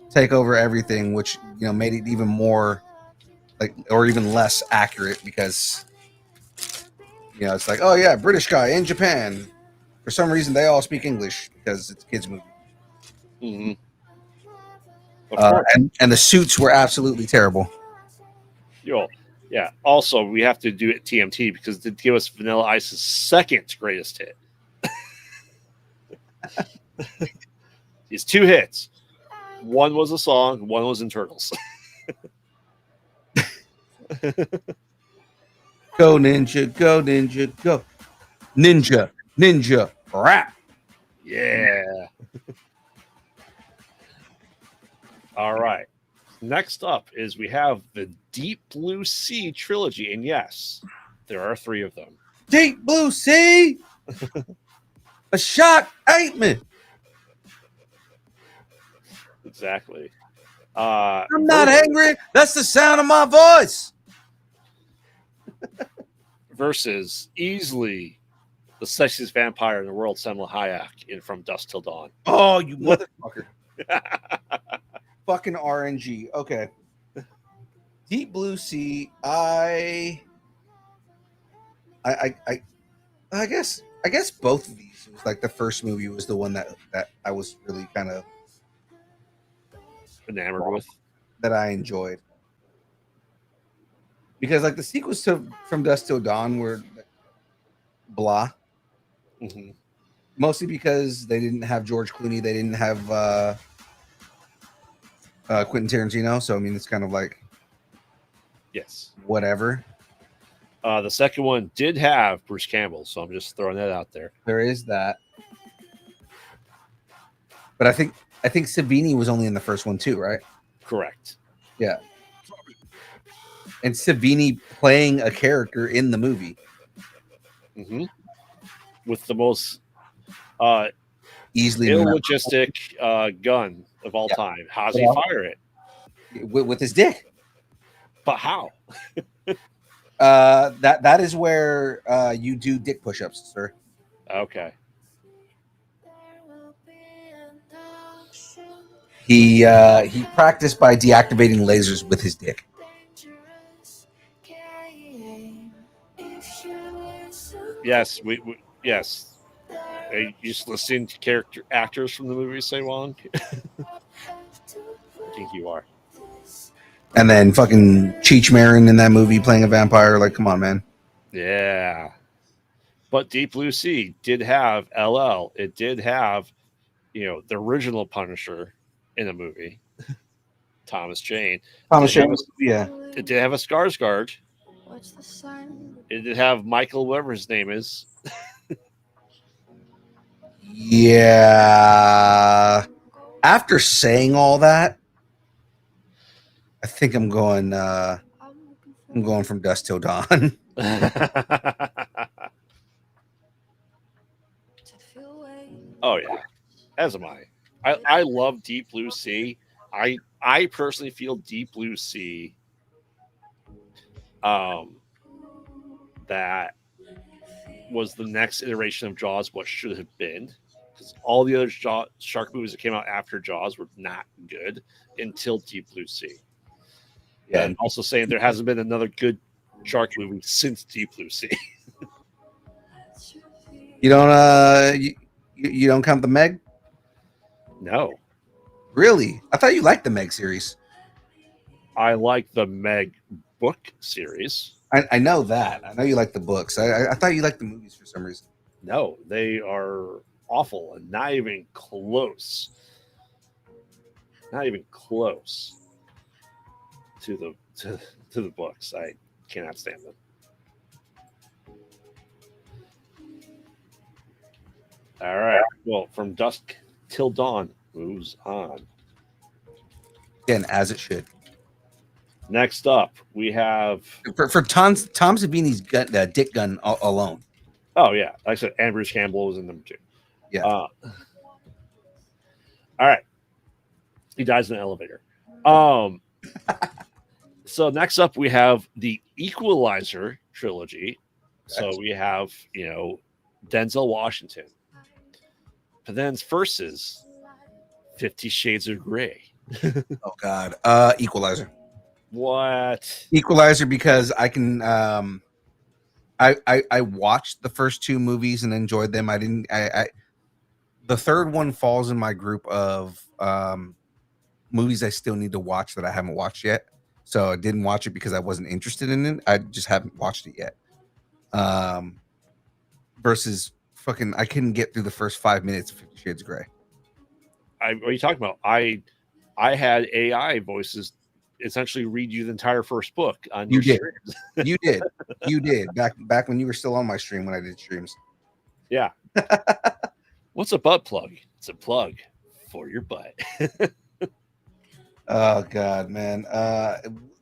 take over everything, which made it even more like, or even less accurate because it's like, oh yeah, British guy in Japan. For some reason, they all speak English because it's a kids movie. Mm-hmm. Of course. And the suits were absolutely terrible. Yeah. Also, we have to do it TMT because to give us Vanilla Ice's second greatest hit. His 2 hits. One was a song, one was in Turtles. Go Ninja, go Ninja, go. Ninja, rap. Yeah. All right. Next up is we have the Deep Blue Sea trilogy. And yes, there are 3 of them. Deep Blue Sea. A shock ate me. Exactly. I'm not angry. That's the sound of my voice. Versus easily the sexiest vampire in the world, Selma Hayek, in From Dusk Till Dawn. Oh, you motherfucker. Fucking RNG. Okay. Deep Blue Sea. I guess both of these. It was like the first movie was the one that I was really kind of enamored with, that I enjoyed, because like the sequels to From Dusk Till Dawn were blah. Mm-hmm. Mostly because they didn't have George Clooney, they didn't have Quentin Tarantino. So I mean, it's kind of like, yes, whatever. The second one did have Bruce Campbell, so I'm just throwing that out there. There is that, but I think Savini was only in the first one too, right? Correct. Yeah. And Savini playing a character in the movie. Mm-hmm. With the most easily illogistic gun of all time. How's he fire it? With his dick. But how? That is where you do dick push-ups, sir. Okay. He practiced by deactivating lasers with his dick. Yes, yes. Are you just listening to actors from the movie, say Wong? I think you are. And then fucking Cheech Marin in that movie playing a vampire. Like, come on, man. Yeah. But Deep Blue Sea did have LL. It did have, the original Punisher in a movie, Thomas Jane. Thomas Did have Jane. Yeah. It did have a Skarsgård. Watch the sun. It did have Michael, whatever his name is. Yeah. After saying all that, I think I'm going from dusk till dawn. Oh yeah, as am I. I love Deep Blue Sea. I personally feel Deep Blue Sea that was the next iteration of Jaws, what should have been, because all the other shark movies that came out after Jaws were not good until Deep Blue Sea. Yeah. And also saying there hasn't been another good shark movie since Deep Blue Sea. You don't you don't count the Meg? No, Really? I thought you liked the Meg series. I like the Meg book series. I know that. I know you like the books. I thought you liked the movies for some reason. No, they are awful and not even close. Not even close to the books. I cannot stand them. All right. Well, from dusk till dawn moves on. Again, as it should. Next up, we have. For Tom Savini's dick gun alone. Oh yeah, like I said, Bruce Campbell was in them too. Yeah. All right. He dies in an elevator. So next up, we have the Equalizer trilogy. So we have, Denzel Washington. But then first is 50 Shades of Grey. Oh God. Equalizer. What? Equalizer, because I can I watched the first two movies and enjoyed them. The third one falls in my group of movies I still need to watch that I haven't watched yet. So I didn't watch it because I wasn't interested in it. I just haven't watched it yet. Versus fucking, I couldn't get through the first 5 minutes of 50 Shades of Grey. What are you talking about? I had AI voices essentially read you the entire first book on your streams. You did back when you were still on my stream when I did streams. Yeah. What's a butt plug? It's a plug for your butt. Oh God, man.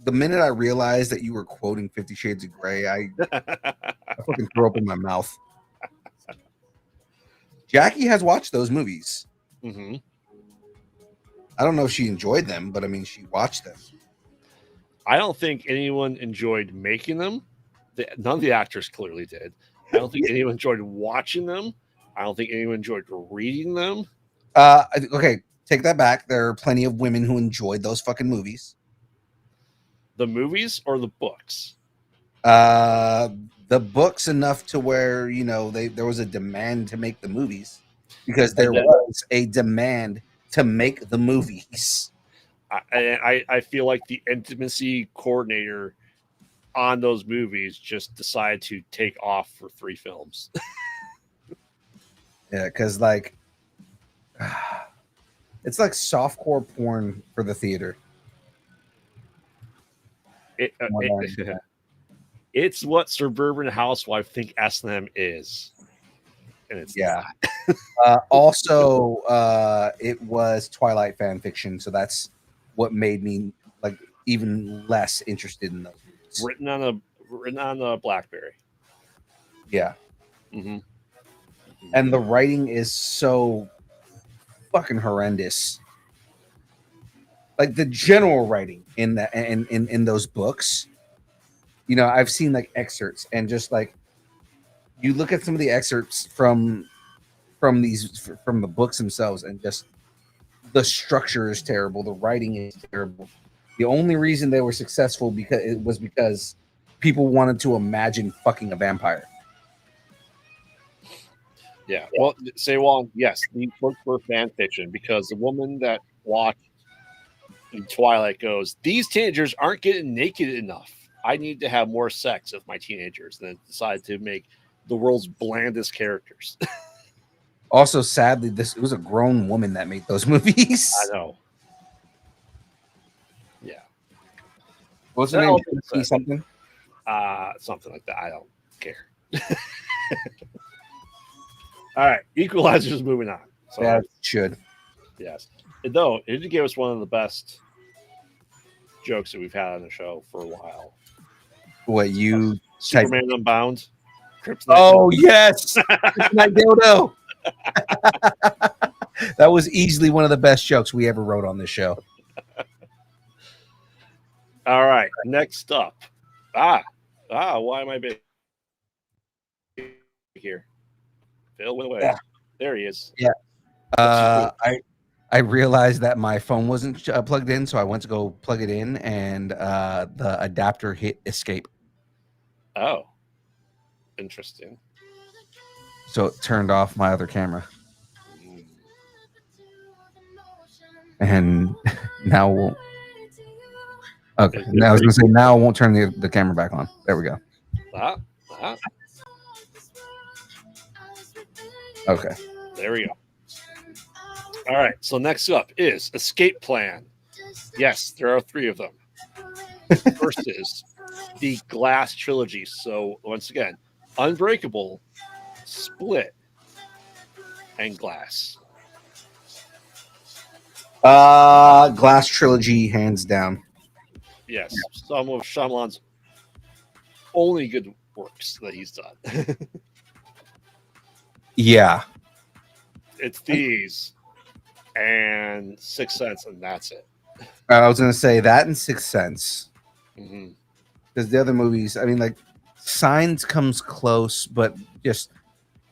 The minute I realized that you were quoting 50 Shades of Grey, I fucking threw up in my mouth. Jackie has watched those movies. Mm-hmm. I don't know if she enjoyed them, but I mean, she watched them. I don't think anyone enjoyed making them. None of the actors clearly did. I don't think anyone enjoyed watching them. I don't think anyone enjoyed reading them. Okay, take that back. There are plenty of women who enjoyed those fucking movies. The movies or the books? The books enough to where there was a demand to make the movies because there was a demand to make the movies. I feel like the intimacy coordinator on those movies just decided to take off for 3 films. Yeah, because it's like softcore porn for the theater. It's what Suburban Housewife think S&M is, and it's also, it was Twilight fan fiction, so that's what made me even less interested in those movies. Written on a BlackBerry. Yeah. Mm-hmm. And the writing is so fucking horrendous. Like the general writing in those books. I've seen excerpts, and just you look at some of the excerpts from the books themselves, and just the structure is terrible. The writing is terrible. The only reason they were successful because people wanted to imagine fucking a vampire. Yeah. Well, yes, these books were fan fiction because the woman that watched in Twilight goes, "These teenagers aren't getting naked enough. I need to have more sex with my teenagers." And then decided to make the world's blandest characters. Also, sadly, it was a grown woman that made those movies. I know. Yeah. What's her That name? all being said, Something. something like that. I don't care. All right, Equalizer's moving on. So Yeah, it should. yes, though it did give us one of the best jokes that we've had on the show for a while. What you? Superman Unbound. Kryptonite. Oh yes, Kryptonite dildo. That was easily one of the best jokes we ever wrote on this show. All right, next up. Why am I big here? Phil went away. Yeah. There he is. Yeah. I realized that my phone wasn't plugged in, so I went to go plug it in, and the adapter hit escape. Oh, interesting. So it turned off my other camera, and now won't. Okay, now I was gonna say now I won't turn the camera back on. There we go. Okay. There we go. All right. So next up is Escape Plan. Yes, there are 3 of them. First is the Glass trilogy. So once again, Unbreakable, Split, and Glass. Glass trilogy, hands down. Yes, some of Shyamalan's only good works that he's done. Yeah. It's these and Sixth Sense, and that's it. I was gonna say that and Sixth Sense, Mm-hmm. because the other movies, I mean, like Signs comes close, but just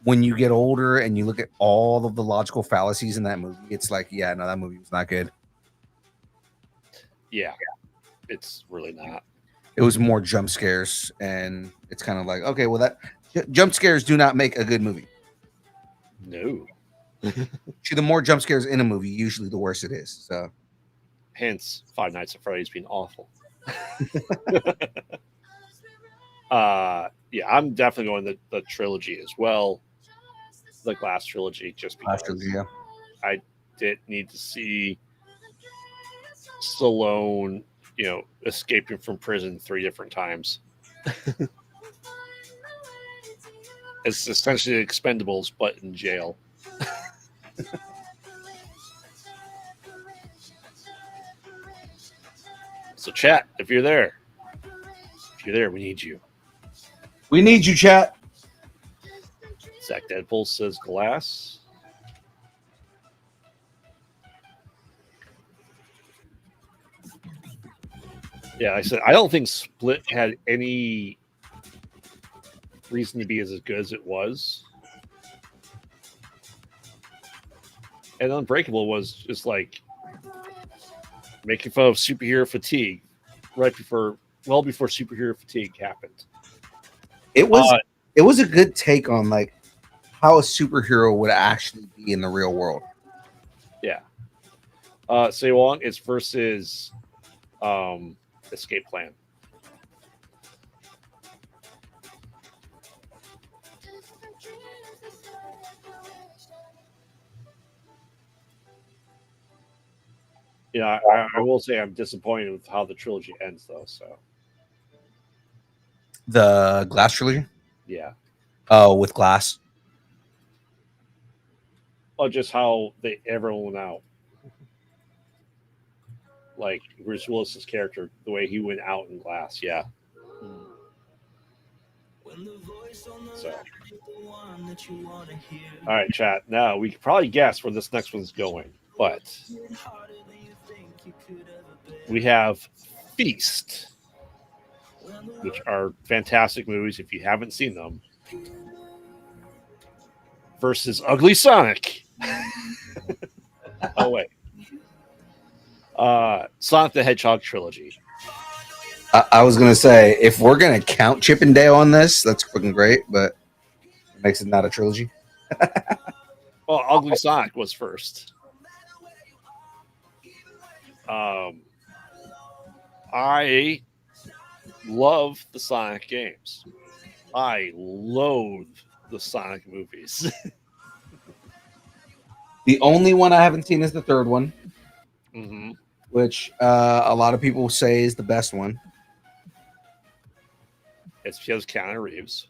when you get older and you look at all of the logical fallacies in that movie, it's like, yeah, no, that movie was not good. Yeah, it's really not. It was more jump scares, and it's kind of like, okay, well, that jump scares do not make a good movie. No. The more jump scares in a movie, usually the worse it is. So, hence Five Nights at Freddy's being awful. Yeah, I'm definitely going the trilogy as well. The Glass trilogy, just because I didn't need to see Stallone, escaping from prison 3 different times. It's essentially Expendables, but in jail. So, chat, if you're there, we need you. We need you, chat. Zach Deadpool says Glass. Yeah, I said I don't think Split had any reason to be as good as it was. And Unbreakable was just like making fun of superhero fatigue well before superhero fatigue happened. It was a good take on like how a superhero would actually be in the real world. Yeah. Say Wong, it's versus Escape Plan. Yeah, I will say I'm disappointed with how the trilogy ends, though. So the Glass trilogy, yeah. Oh, with Glass. Oh, just how everyone went out. Like Bruce Willis's character, the way he went out in Glass. Yeah. So, all right, chat. Now we could probably guess where this next one's going, but we have Feast, which are fantastic movies if you haven't seen them, versus Ugly Sonic. Oh, wait. Sonic the Hedgehog trilogy. I was going to say, if we're going to count Chip and Dale on this, that's fucking great, but it makes it not a trilogy. Well, Ugly Sonic was first. I love the Sonic games. I loathe the Sonic movies. The only one I haven't seen is the third one, hmm which a lot of people say is the best one. It's because Keanu Reeves.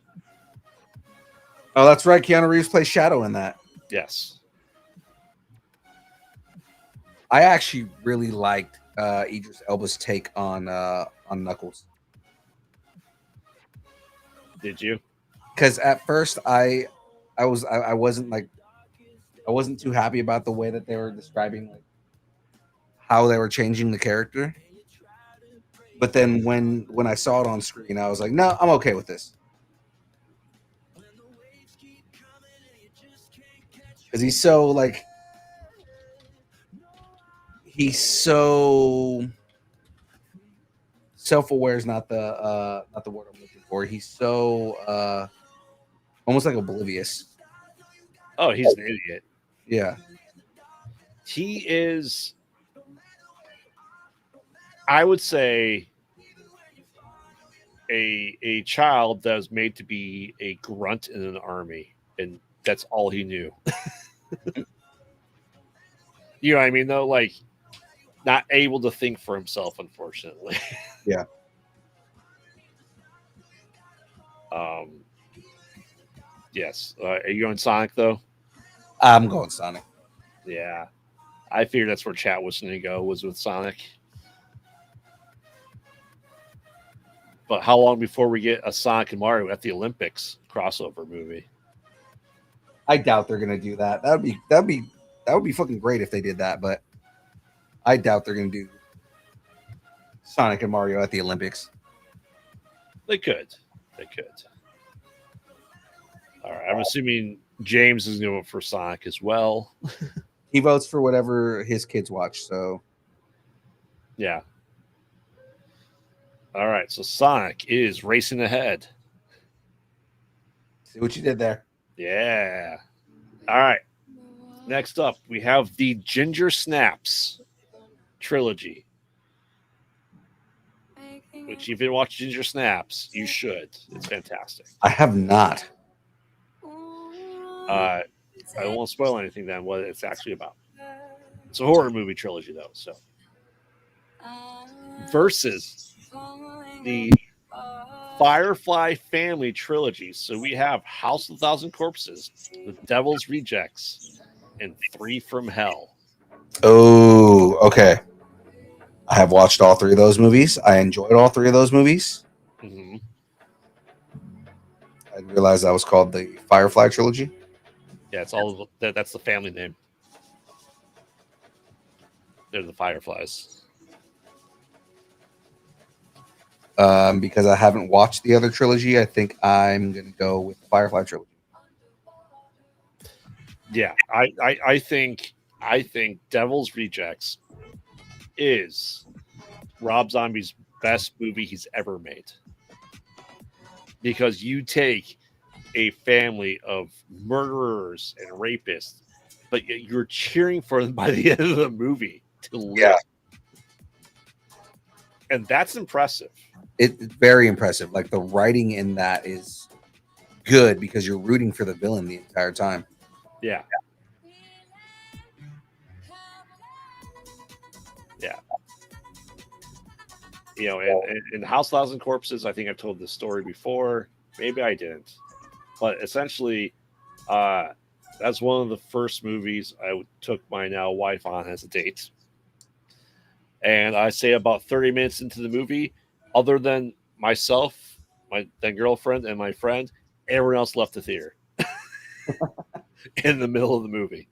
Oh, that's right. Keanu Reeves plays Shadow in that. Yes. I actually really liked Idris Elba's take on Knuckles, Did you? because at first I wasn't like I wasn't too happy about the way that they were describing like how they were changing the character. But then when I saw it on screen, I was like, no, I'm okay with this because he's so self aware is not the word I'm looking for. He's so almost like oblivious. Oh, he's an idiot. Yeah, He is, I would say, a child that was made to be a grunt in an army, and that's all he knew. You know what I mean? Though, like, not able to think for himself, unfortunately. yeah. um, yes. Are you on Sonic though? I'm going Sonic. Yeah, I figured that's where chat was going to go, was with Sonic. But how long before we get a Sonic and Mario at the Olympics crossover movie? I doubt they're gonna do that. That would be fucking great if they did that, but I doubt they're gonna do Sonic and Mario at the Olympics. They could. They could. All right. I'm assuming James is going for Sonic as well. He votes for whatever his kids watch. So Yeah. All right. So Sonic is racing ahead. see what you did there. Yeah. All right. Next up, we have the Ginger Snaps trilogy, which if you didn't watch Ginger Snaps, you should. It's fantastic. I have not. I won't spoil anything then what it's actually about. It's a horror movie trilogy though. So versus the Firefly family trilogy. So we have House of a Thousand Corpses, The Devil's Rejects, and Three from Hell. Oh, okay. I have watched all three of those movies. I enjoyed all three of those movies. Mm-hmm. I didn't realize that was called the Firefly trilogy. Yeah, it's all that's the family name. They're the Fireflies. Because I haven't watched the other trilogy, I think I'm gonna go with the Firefly trilogy. Yeah, I think Devil's Rejects is Rob Zombie's best movie he's ever made. Because you take a family of murderers and rapists, but yet you're cheering for them by the end of the movie to live. Yeah. And that's impressive. It's very impressive. Like the writing in that is good because you're rooting for the villain the entire time. Yeah. Yeah. You know, in House Thousand Corpses, I think I've told this story before. Maybe I didn't. But essentially, that's one of the first movies I took my now wife on as a date. And I say about 30 minutes into the movie, other than myself, my then girlfriend, and my friend, everyone else left the theater in the middle of the movie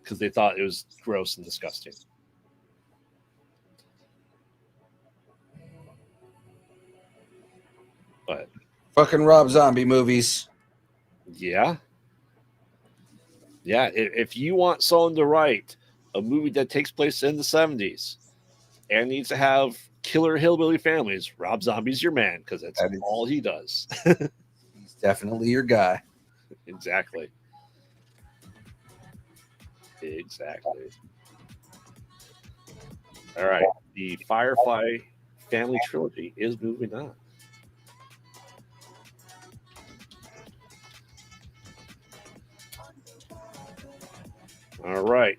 because they thought it was gross and disgusting. But Fucking Rob Zombie movies. yeah, yeah. If you want someone to write a movie that takes place in the 70s and needs to have killer hillbilly families, Rob Zombie's your man because that's all he does. He's definitely your guy. Exactly. Exactly. All right. The Firefly family trilogy is moving on. All right.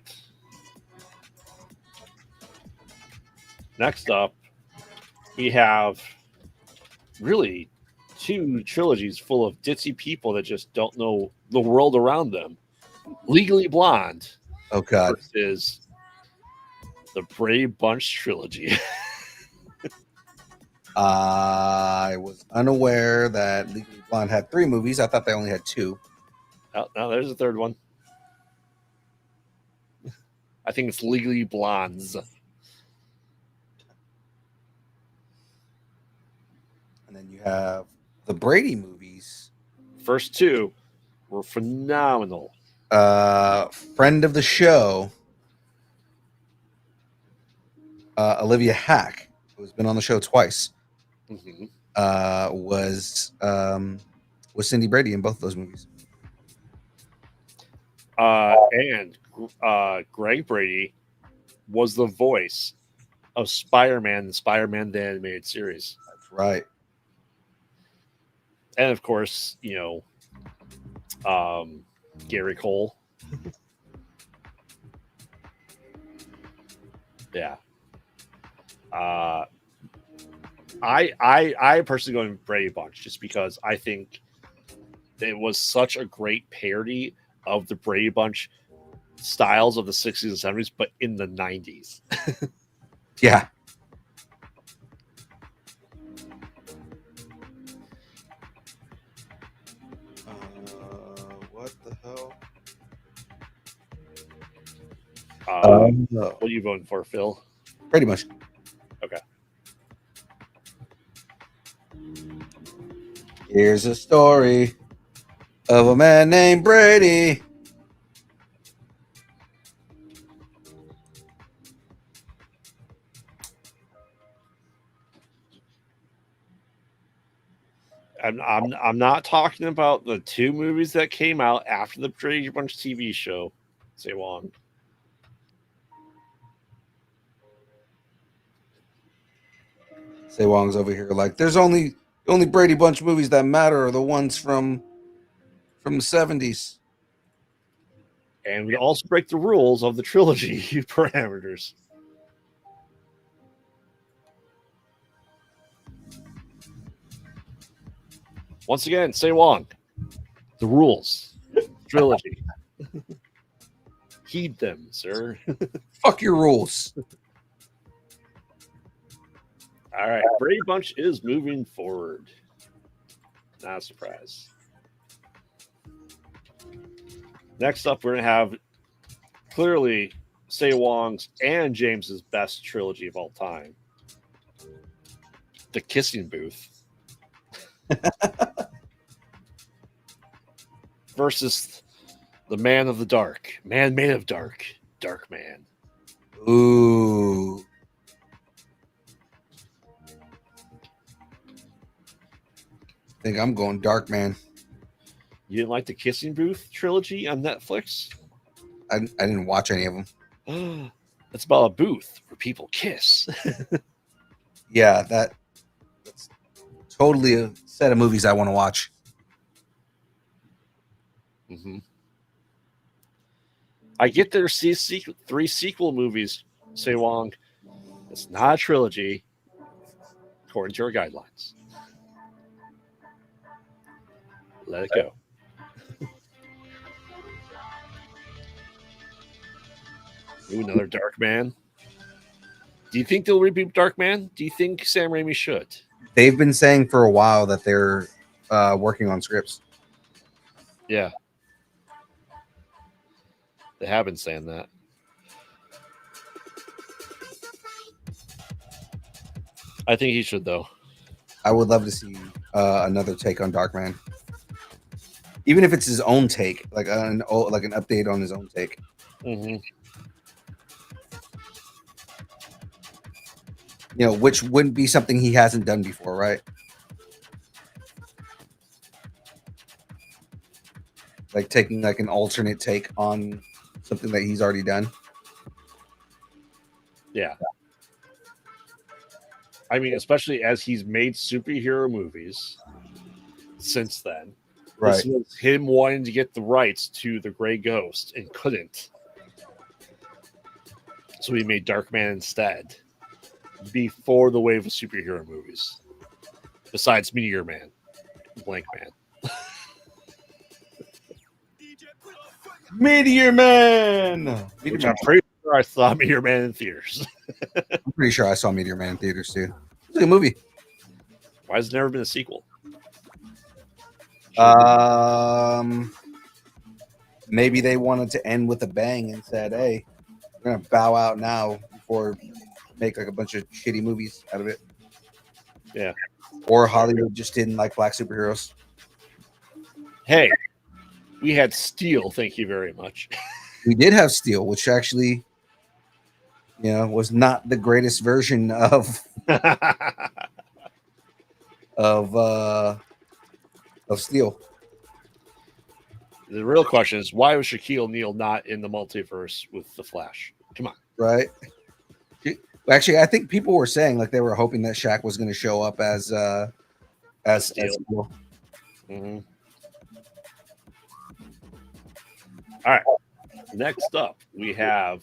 Next up, we have really two trilogies full of ditzy people that just don't know the world around them. Legally Blonde Oh God. versus the Brady Bunch trilogy. I was unaware that Legally Blonde had 3 movies. I thought they only had 2. Oh, now there's a third one. I think it's Legally Blondes. And then you have the Brady movies. First 2 were phenomenal. Friend of the show, Olivia Hack, who's been on the show twice, Mm-hmm. was Cindy Brady in both of those movies. And Greg Brady was the voice of Spider-Man, the Spider-Man the animated series. That's right. And of course, Gary Cole. Yeah. I personally go with Brady Bunch just because I think it was such a great parody of the Brady Bunch styles of the 60s and 70s, but in the 90s. Yeah. What the hell? What are you voting for, Phil? Pretty much. Okay. Here's a story of a man named Brady. I'm not talking about the 2 movies that came out after the Brady Bunch TV show. Say Wong. Say Wong's over here like there's only Brady Bunch movies that matter are the ones from the 70s. And we also break the rules of the trilogy parameters. Once again, say Wong. The rules. Trilogy. Heed them, sir. Fuck your rules. All right. Brady Bunch is moving forward. Not a surprise. Next up, we're going to have clearly Say Wong's and James's best trilogy of all time. The Kissing Booth. Versus the Man of the Dark. Man made of dark. Dark Man. Ooh. I think I'm going Dark Man. You didn't like the Kissing Booth trilogy on Netflix? I didn't watch any of them. It's about a booth where people kiss. Yeah, that's totally a set of movies I want to watch. Mm-hmm. I get there 3 sequel movies, Say Wong. It's not a trilogy, according to your guidelines. Let it go. Ooh, another Dark Man. Do you think they'll reboot Dark Man? Do you think Sam Raimi should? They've been saying for a while that they're working on scripts. Yeah. They have been saying that. I think he should, though. I would love to see another take on Darkman, even if it's his own take, like an update on his own take. Mm-hmm. You know, which wouldn't be something he hasn't done before, right? Like taking like an alternate take on something that he's already done. Yeah. I mean, especially as he's made superhero movies since then. Right. This was him wanting to get the rights to the Gray Ghost and couldn't. So he made Darkman instead before the wave of superhero movies. Besides Meteor Man, Blank Man. Meteor Man. Which I'm pretty sure I saw Meteor Man in theaters. I'm pretty sure I saw Meteor Man in theaters too. It's a good movie. Why has there never been a sequel? Maybe they wanted to end with a bang and said, "Hey, we're gonna bow out now before make like a bunch of shitty movies out of it." Yeah. Or Hollywood just didn't like black superheroes. Hey, we had Steel. Thank you very much. We did have Steel, which actually, was not the greatest version of Steel. The real question is, why was Shaquille O'Neal not in the multiverse with the Flash? Come on. Right. Actually, I think people were saying like they were hoping that Shaq was going to show up as Steel. Steel. Mm-hmm. All right. Next up, we have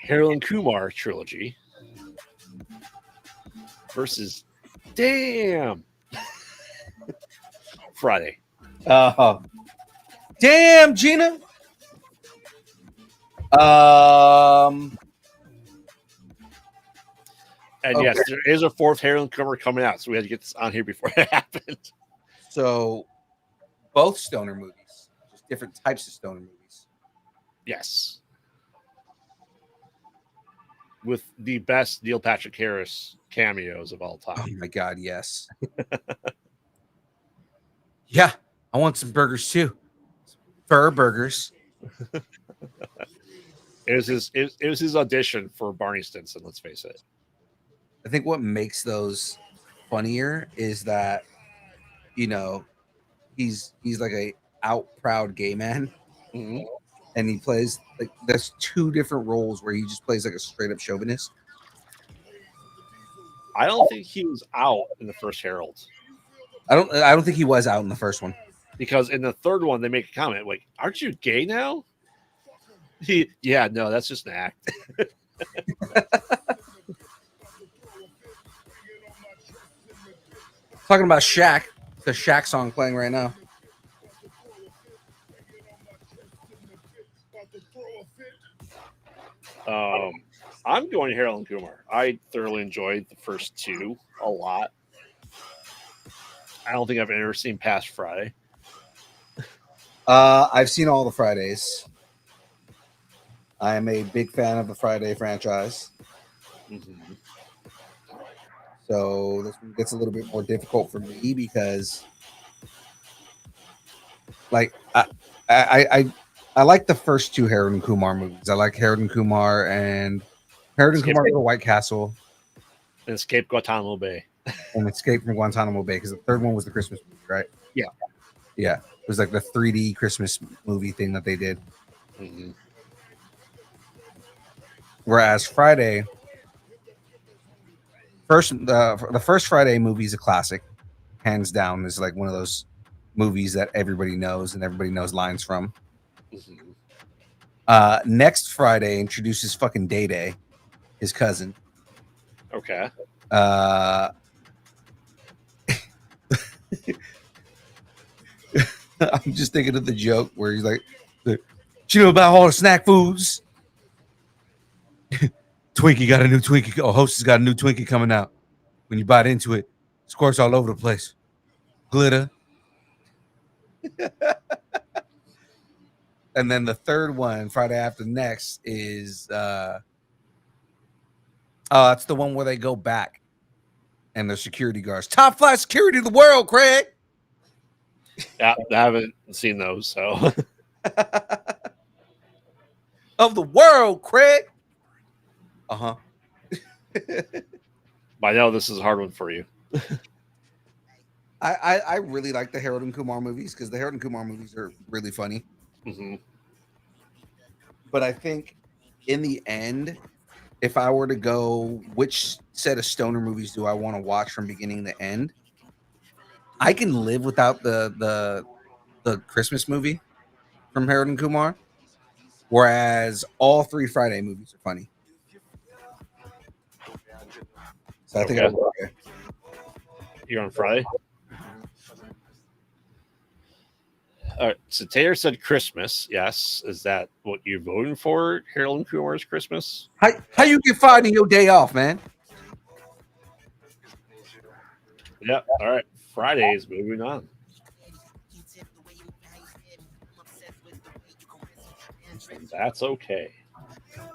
Harold and Kumar trilogy versus Damn Friday. Damn, Gina. And yes, there is a fourth Harold and Kumar coming out, so we had to get this on here before it happened. So, both stoner movies, just different types of stoner movies. Yes. With the best Neil Patrick Harris cameos of all time. Oh my God, yes. Yeah, I want some burgers too. Fur burgers. It was his audition for Barney Stinson, let's face it. I think what makes those funnier is that, he's like a out proud gay man. Mm-hmm. And he plays like there's two different roles where he just plays like a straight up chauvinist. I don't think he was out in the first Harold. I don't think he was out in the first one. Because in the third one they make a comment like, "Aren't you gay now?" Yeah, no, that's just an act. Talking about Shaq, the Shaq song playing right now. I'm going Harold and Kumar. I thoroughly enjoyed the first two a lot. I don't think I've ever seen past Friday. I've seen all the Fridays. I am a big fan of the Friday franchise. Mm-hmm. So this one gets a little bit more difficult for me because, like, I like the first two Harold and Kumar movies. I like Harold and Kumar and Kumar to White Castle and Escape Guantanamo Bay. And Escape from Guantanamo Bay, because the third one was the Christmas movie, right? Yeah. Yeah. It was like the 3D Christmas movie thing that they did. Mm-hmm. Whereas Friday, the first Friday movie is a classic, hands down. Is like one of those movies that everybody knows and everybody knows lines from. Mm-hmm. Next Friday introduces fucking Day Day, his cousin. Okay. I'm just thinking of the joke where he's like, "You know about all the snack foods? Twinkie got a new Twinkie. Oh, Hostess got a new Twinkie coming out. When you bite into it, squirts all over the place. Glitter." And then the third one, Friday After Next, is that's the one where they go back and the security guards, top flight security of the world, Craig. Yeah, I haven't seen those, so of the world, Craig. I know this is a hard one for you. I really like the Harold and Kumar movies because the Harold and Kumar movies are really funny. Mm-hmm. But I think in the end, if I were to go, which set of stoner movies do I want to watch from beginning to end? I can live without the Christmas movie from Harold and Kumar, whereas all three Friday movies are funny. So I think Okay. I'll go there. You're on Friday. All right. So Taylor said Christmas. Yes. Is that what you're voting for? Harold and Kumar's Christmas? How you get fired in your day off, man? Yep. All right. Friday is moving on. And that's okay.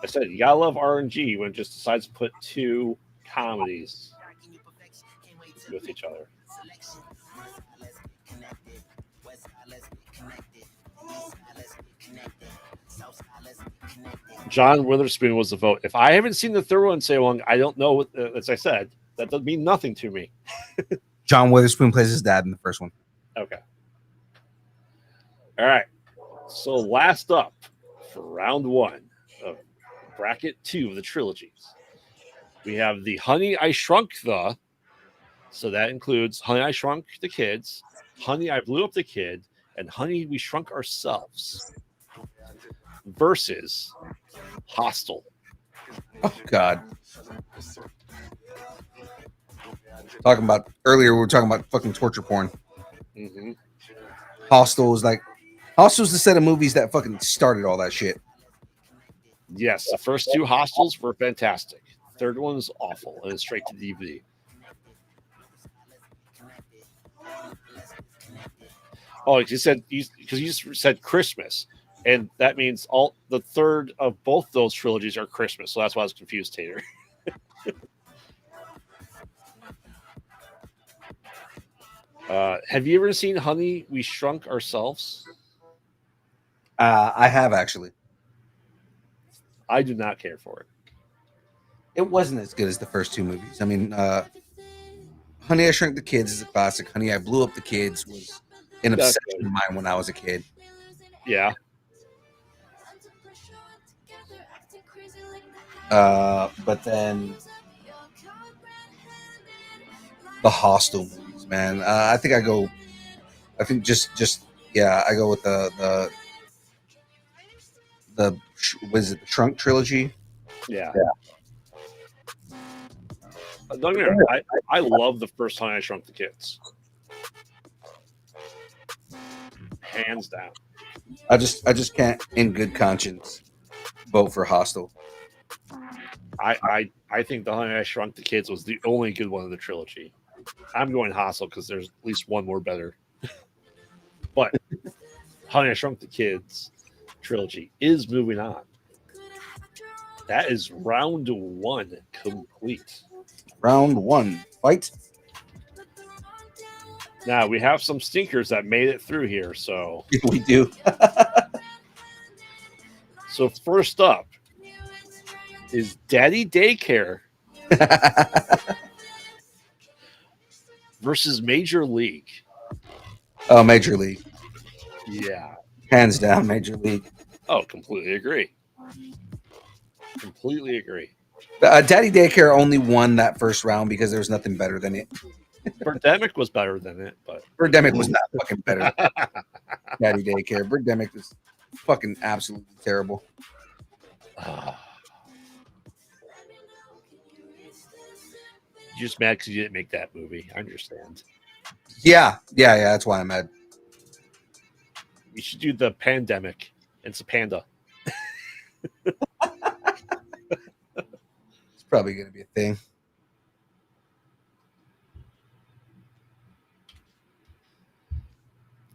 I said you gotta love RNG when it just decides to put two comedies with each other. John Witherspoon was the vote. If I haven't seen the third one say long, I don't know. As I said, that doesn't mean nothing to me. John Witherspoon plays his dad in the first one. Okay. All right. So last up for round one of bracket 2 of the trilogies, we have the Honey I Shrunk the. So that includes Honey I Shrunk the Kids, Honey I Blew Up the Kid, and Honey We Shrunk Ourselves versus Hostel. Oh God. Talking about earlier, we were talking about fucking torture porn. Mm-hmm. Hostel is like Hostel's the set of movies that fucking started all that shit. Yes, the first two Hostels were fantastic. Third one is awful and it's straight to DVD. Oh, you said because you just said Christmas, and that means all the third of both those trilogies are Christmas. So that's why I was confused, Tater. Have you ever seen Honey We Shrunk Ourselves? I have actually. I do not care for it. It wasn't as good as the first two movies. I mean, Honey I Shrunk the Kids is a classic. Honey I Blew Up the Kids was an That's obsession good. of mine when I was a kid. Yeah. But then the Hostel movies, man. I think I go. I think just yeah, I go with the was it the Shrunk trilogy? Yeah. Don't get me wrong, I love the first Honey I Shrunk the Kids. Hands down. I just can't, in good conscience, vote for Hostel. I think the Honey I Shrunk the Kids was the only good one of the trilogy. I'm going Hostel because there's at least one more better. But Honey I Shrunk the Kids trilogy is moving on. That is round one complete. Round one, fight. Now we have some stinkers that made it through here. So We do. so first up is Daddy Daycare versus Major League. Oh, Major League. Yeah. Hands down, Major League. Oh, completely agree. Completely agree. Daddy Daycare only won that first round because there was nothing better than it. Birdemic was better than it, but Birdemic was not fucking better than Daddy Daycare. Birdemic was fucking absolutely terrible. You're just mad because you didn't make that movie. I understand. Yeah. That's why I'm mad. You should do the Pandemic. It's a panda. It's probably going to be a thing.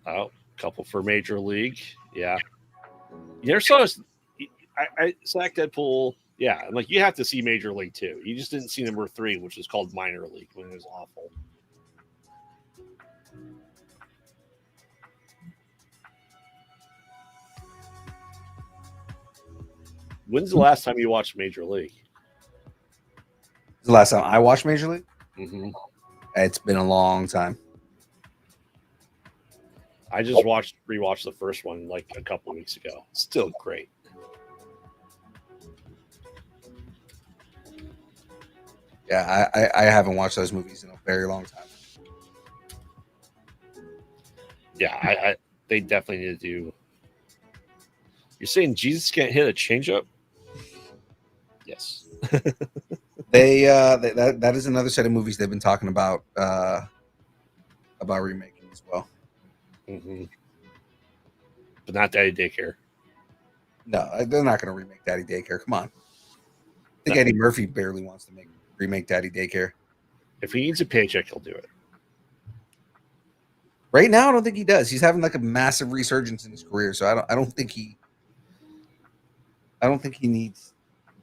Oh, couple for Major League. Yeah. You never saw us. I sacked Deadpool. Yeah. I'm like, you have to see Major League too. You just didn't see number 3, which is called Minor League, when it was awful. When's the last time you watched Major League? The last time I watched Major League? Mm-hmm. It's been a long time. I just rewatched the first one like a couple of weeks ago. Still great. Yeah, I haven't watched those movies in a very long time. Yeah, they definitely need to do. You're saying Jesus can't hit a changeup? Yes. That is another set of movies they've been talking about remaking as well. Mm-hmm. But not Daddy Daycare. No, they're not going to remake Daddy Daycare. Come on. I think No. Eddie Murphy barely wants to remake Daddy Daycare. If he needs a paycheck, he'll do it. Right now, I don't think he does. He's having like a massive resurgence in his career, so I don't think he needs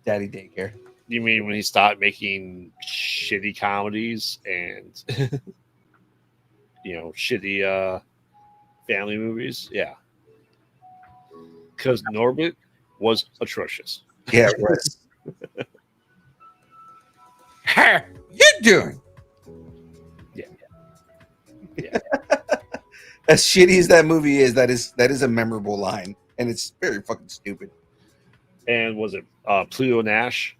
Daddy Daycare. You mean when he stopped making shitty comedies and shitty family movies? Yeah. Because Norbit was atrocious. Yeah, it was. How you doing? Yeah. As shitty as that movie is, that is a memorable line, and it's very fucking stupid. And was it Pluto Nash?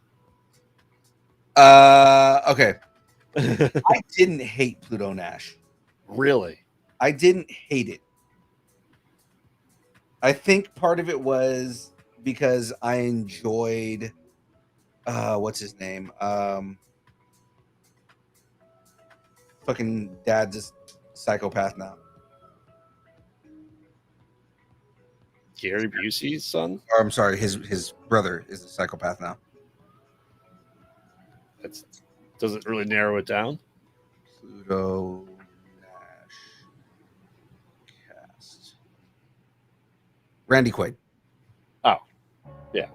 Okay. I didn't hate Pluto Nash. Really? I didn't hate it. I think part of it was because I enjoyed what's his name? Fucking dad's a psychopath now. Gary Busey's son? Or I'm sorry, his brother is a psychopath now. That doesn't really narrow it down. Pluto Nash cast. Randy Quaid. Oh, yeah.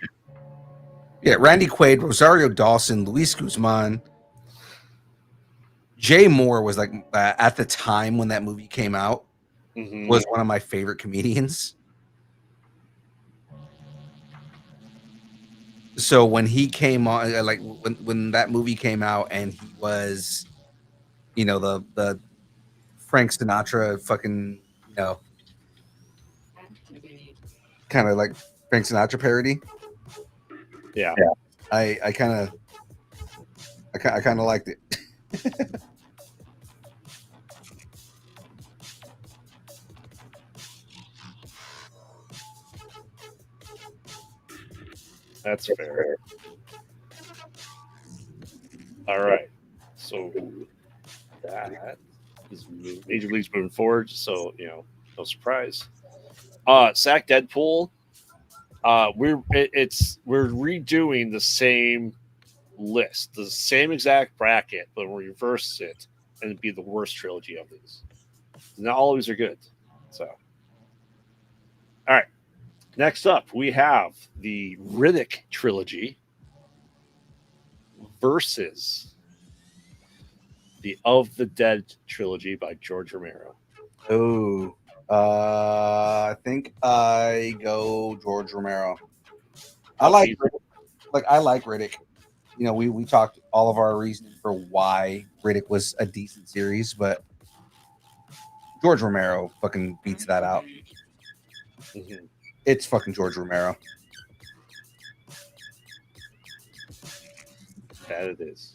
Yeah, Randy Quaid, Rosario Dawson, Luis Guzman. Jay Moore was like at the time when that movie came out was one of my favorite comedians. So when he came on, like when that movie came out, and he was, the Frank Sinatra fucking, kind of like Frank Sinatra parody. Yeah. I kind of liked it. That's fair. All right. So that is Major League's moving forward. So, no surprise. Sack Deadpool. We're redoing the same list, the same exact bracket, but we reverse it and it'd be the worst trilogy of these. Not all of these are good. So, all right. Next up, we have the Riddick trilogy versus the Of the Dead trilogy by George Romero. Oh, I think I go George Romero. I like Riddick. We talked all of our reasoning for why Riddick was a decent series, but George Romero fucking beats that out. Mm-hmm. It's fucking George Romero. That it is.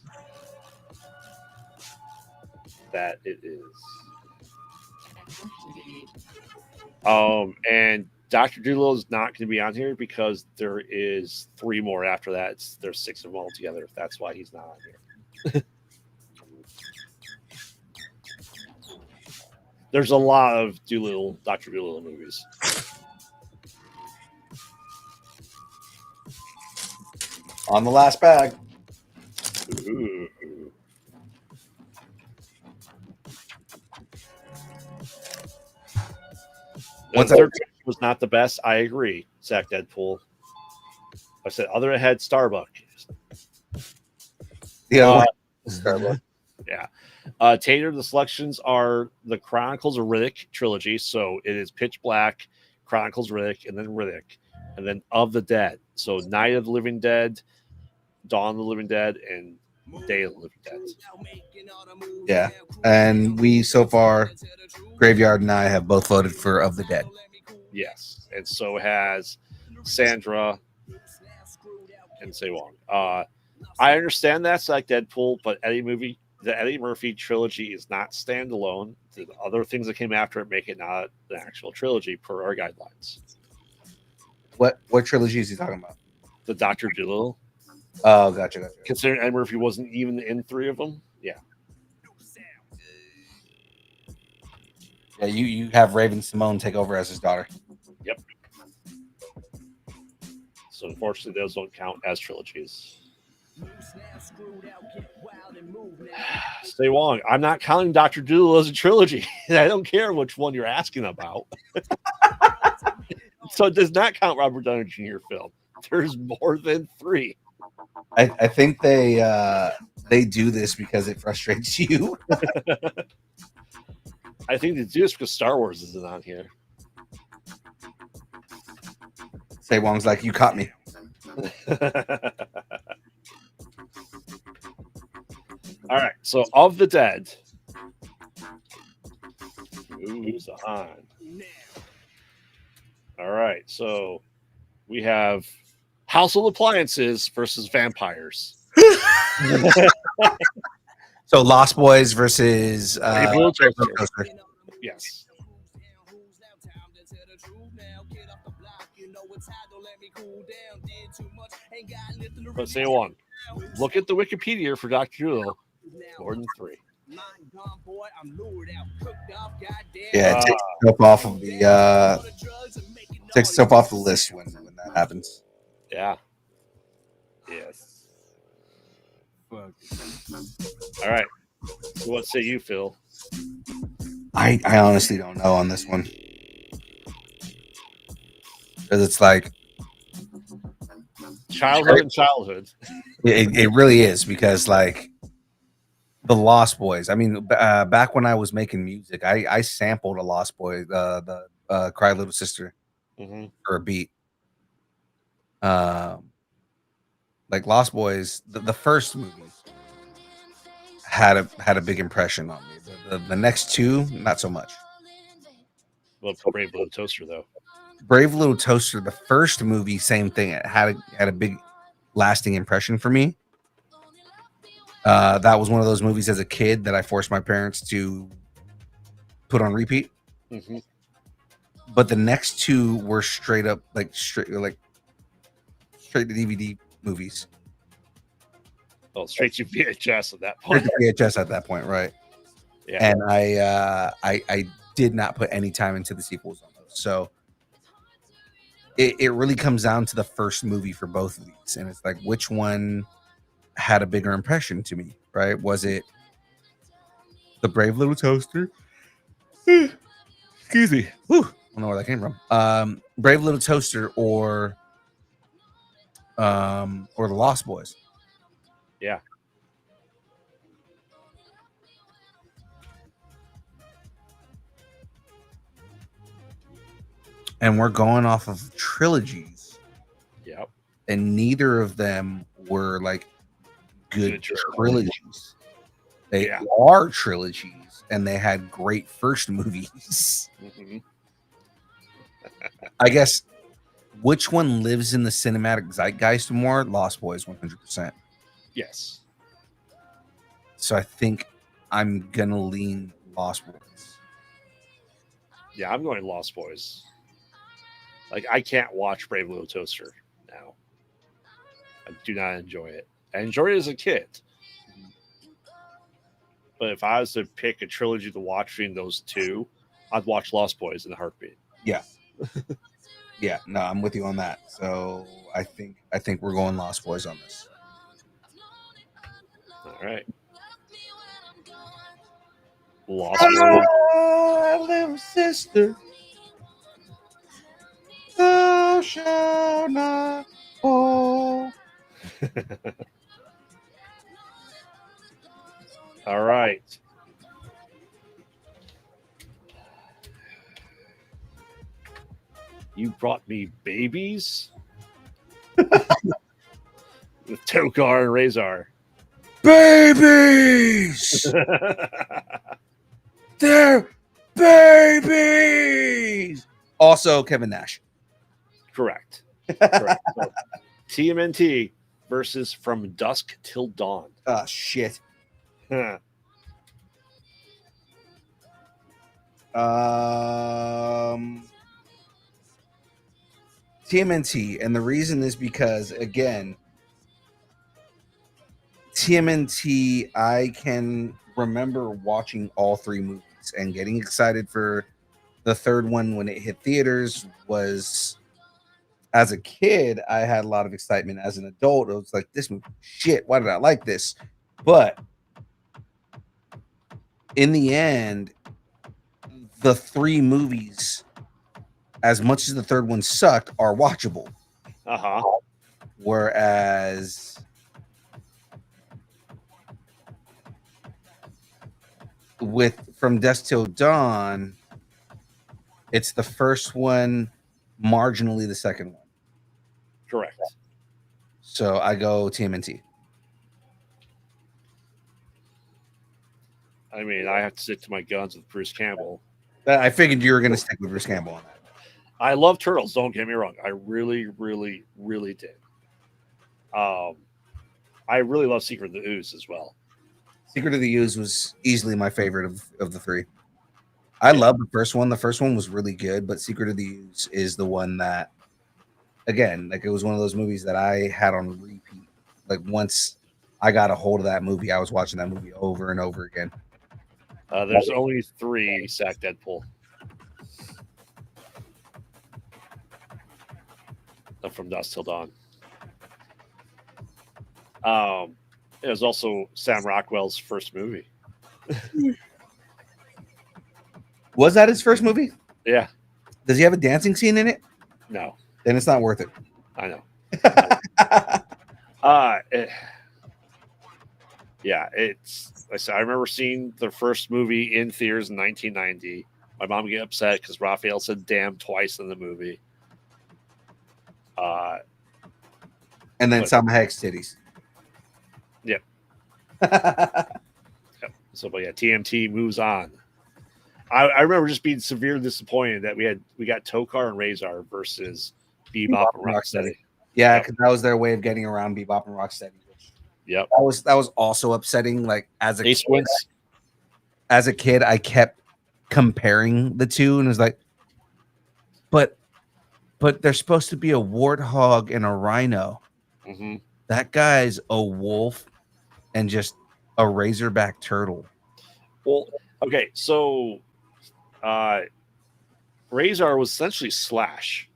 That it is. And Dr. Doolittle is not going to be on here because there is 3 more after that. There's 6 of them all together. That's why he's not on here. There's a lot of Dr. Doolittle movies. On the last bag. Ooh. What's the third was not the best. I agree, Zach Deadpool. I said other ahead Starbuck. The other one. Starbuck. Yeah. Tater, the selections are the Chronicles of Riddick trilogy. So it is Pitch Black, Chronicles of Riddick, and then Riddick, and then Of the Dead. So Night of the Living Dead, Dawn of the Living Dead, and Day of the Living Dead. Yeah. And we so far, Graveyard and I have both voted for Of the Dead. Yes. And so has Sandra and Say Wong. I understand that's like Deadpool, but the Eddie Murphy trilogy is not standalone. The other things that came after it make it not an actual trilogy per our guidelines. What trilogy is he talking about? The Doctor Dolittle, Oh, gotcha. considering Eddie Murphy wasn't even in three of them. Yeah. Yeah, you have Raven Simone take over as his daughter. Yep. So unfortunately, those don't count as trilogies. Stay Wong. I'm not counting Doctor Dolittle as a trilogy. I don't care which one you're asking about. So it does not count Robert Downey Jr. film. There's more than three. I think they do this because it frustrates you. I think they do this because Star Wars isn't on here. Say Wong's like, you caught me. All right. So of the dead, who's on? All right. So we have household appliances versus vampires. So Lost Boys versus Yes. But say one. Look at the Wikipedia for Dr. Dolittle. More than three. Yeah, it takes itself off the list when that happens. Yeah. Yes. All right. So what say you, Phil? I honestly don't know on this one. Because it's like childhood and childhood. It really is, because like the Lost Boys. I mean, back when I was making music, I sampled a Lost Boy, the Cry Little Sister, for a beat. Like Lost Boys, the first movie had a big impression on me. The next two, not so much. Well, Brave Little Toaster, though. Brave Little Toaster, the first movie, same thing. It had a big, lasting impression for me. That was one of those movies as a kid that I forced my parents to put on repeat. Mm-hmm. But the next two were straight to DVD movies. Oh, straight to VHS at that point. VHS at that point, right? Yeah. And I did not put any time into the sequels on those. So it really comes down to the first movie for both of these, and it's like, which one had a bigger impression to me, right? Was it the Brave Little Toaster? Excuse me. Whew. I don't know where that came from. Brave Little Toaster or the Lost Boys. Yeah. And we're going off of trilogies. Yep. And neither of them were like good trilogies. They are trilogies, and they had great first movies. Mm-hmm. I guess, which one lives in the cinematic zeitgeist more? Lost Boys, 100%. Yes. So I think I'm gonna lean Lost Boys. Yeah, I'm going Lost Boys. Like, I can't watch Brave Little Toaster now. I do not enjoy it. I enjoyed it as a kid. But if I was to pick a trilogy to watch between those two, I'd watch Lost Boys in a heartbeat. Yeah. Yeah, no, I'm with you on that. So I think we're going Lost Boys on this. All right. Lost Boys. Oh, little sister. Thou shalt not fall. All right. You brought me babies? With Tokar and Razor. Babies! They're babies! Also, Kevin Nash. Correct. So, TMNT versus From Dusk Till Dawn. Oh shit. TMNT, and the reason is because again, TMNT, I can remember watching all three movies and getting excited for the third one when it hit theaters. Was as a kid, I had a lot of excitement. As an adult, it was like, this movie, shit, why did I like this? But in the end, the three movies, as much as the third one sucked, are watchable. Uh-huh. Whereas with From Dusk Till Dawn, it's the first one, marginally the second one. Correct. So I go TMNT. I mean, I have to stick to my guns with Bruce Campbell. I figured you were going to stick with Bruce Campbell on that. I love Turtles, don't get me wrong. I really, really, really did. I really love Secret of the Ooze as well. Secret of the Ooze was easily my favorite of the three. I love the first one. The first one was really good, but Secret of the Ooze is the one that, again, like it was one of those movies that I had on repeat. Like once I got a hold of that movie, I was watching that movie over and over again. There's only 3 Sack Deadpool. From Dusk Till Dawn. It was also Sam Rockwell's first movie. Was that his first movie? Yeah. Does he have a dancing scene in it? No. Then it's not worth it. I know. Yeah, it's. Like I said, I remember seeing the first movie in theaters in 1990. My mom get upset because Raphael said "damn" twice in the movie. And then Salma Hayek's titties. Yep. Yep. So, but yeah, TMT moves on. I remember just being severely disappointed that we got Tokar and Razor versus Bebop and Rocksteady. Yeah, because that was their way of getting around Bebop and Rocksteady. Yep. That was also upsetting. Like as a Ace kid, wins. As a kid, I kept comparing the two and was like, but they're supposed to be a warthog and a rhino. Mm-hmm. That guy's a wolf and just a razorback turtle. Well, okay, so Razor was essentially Slash.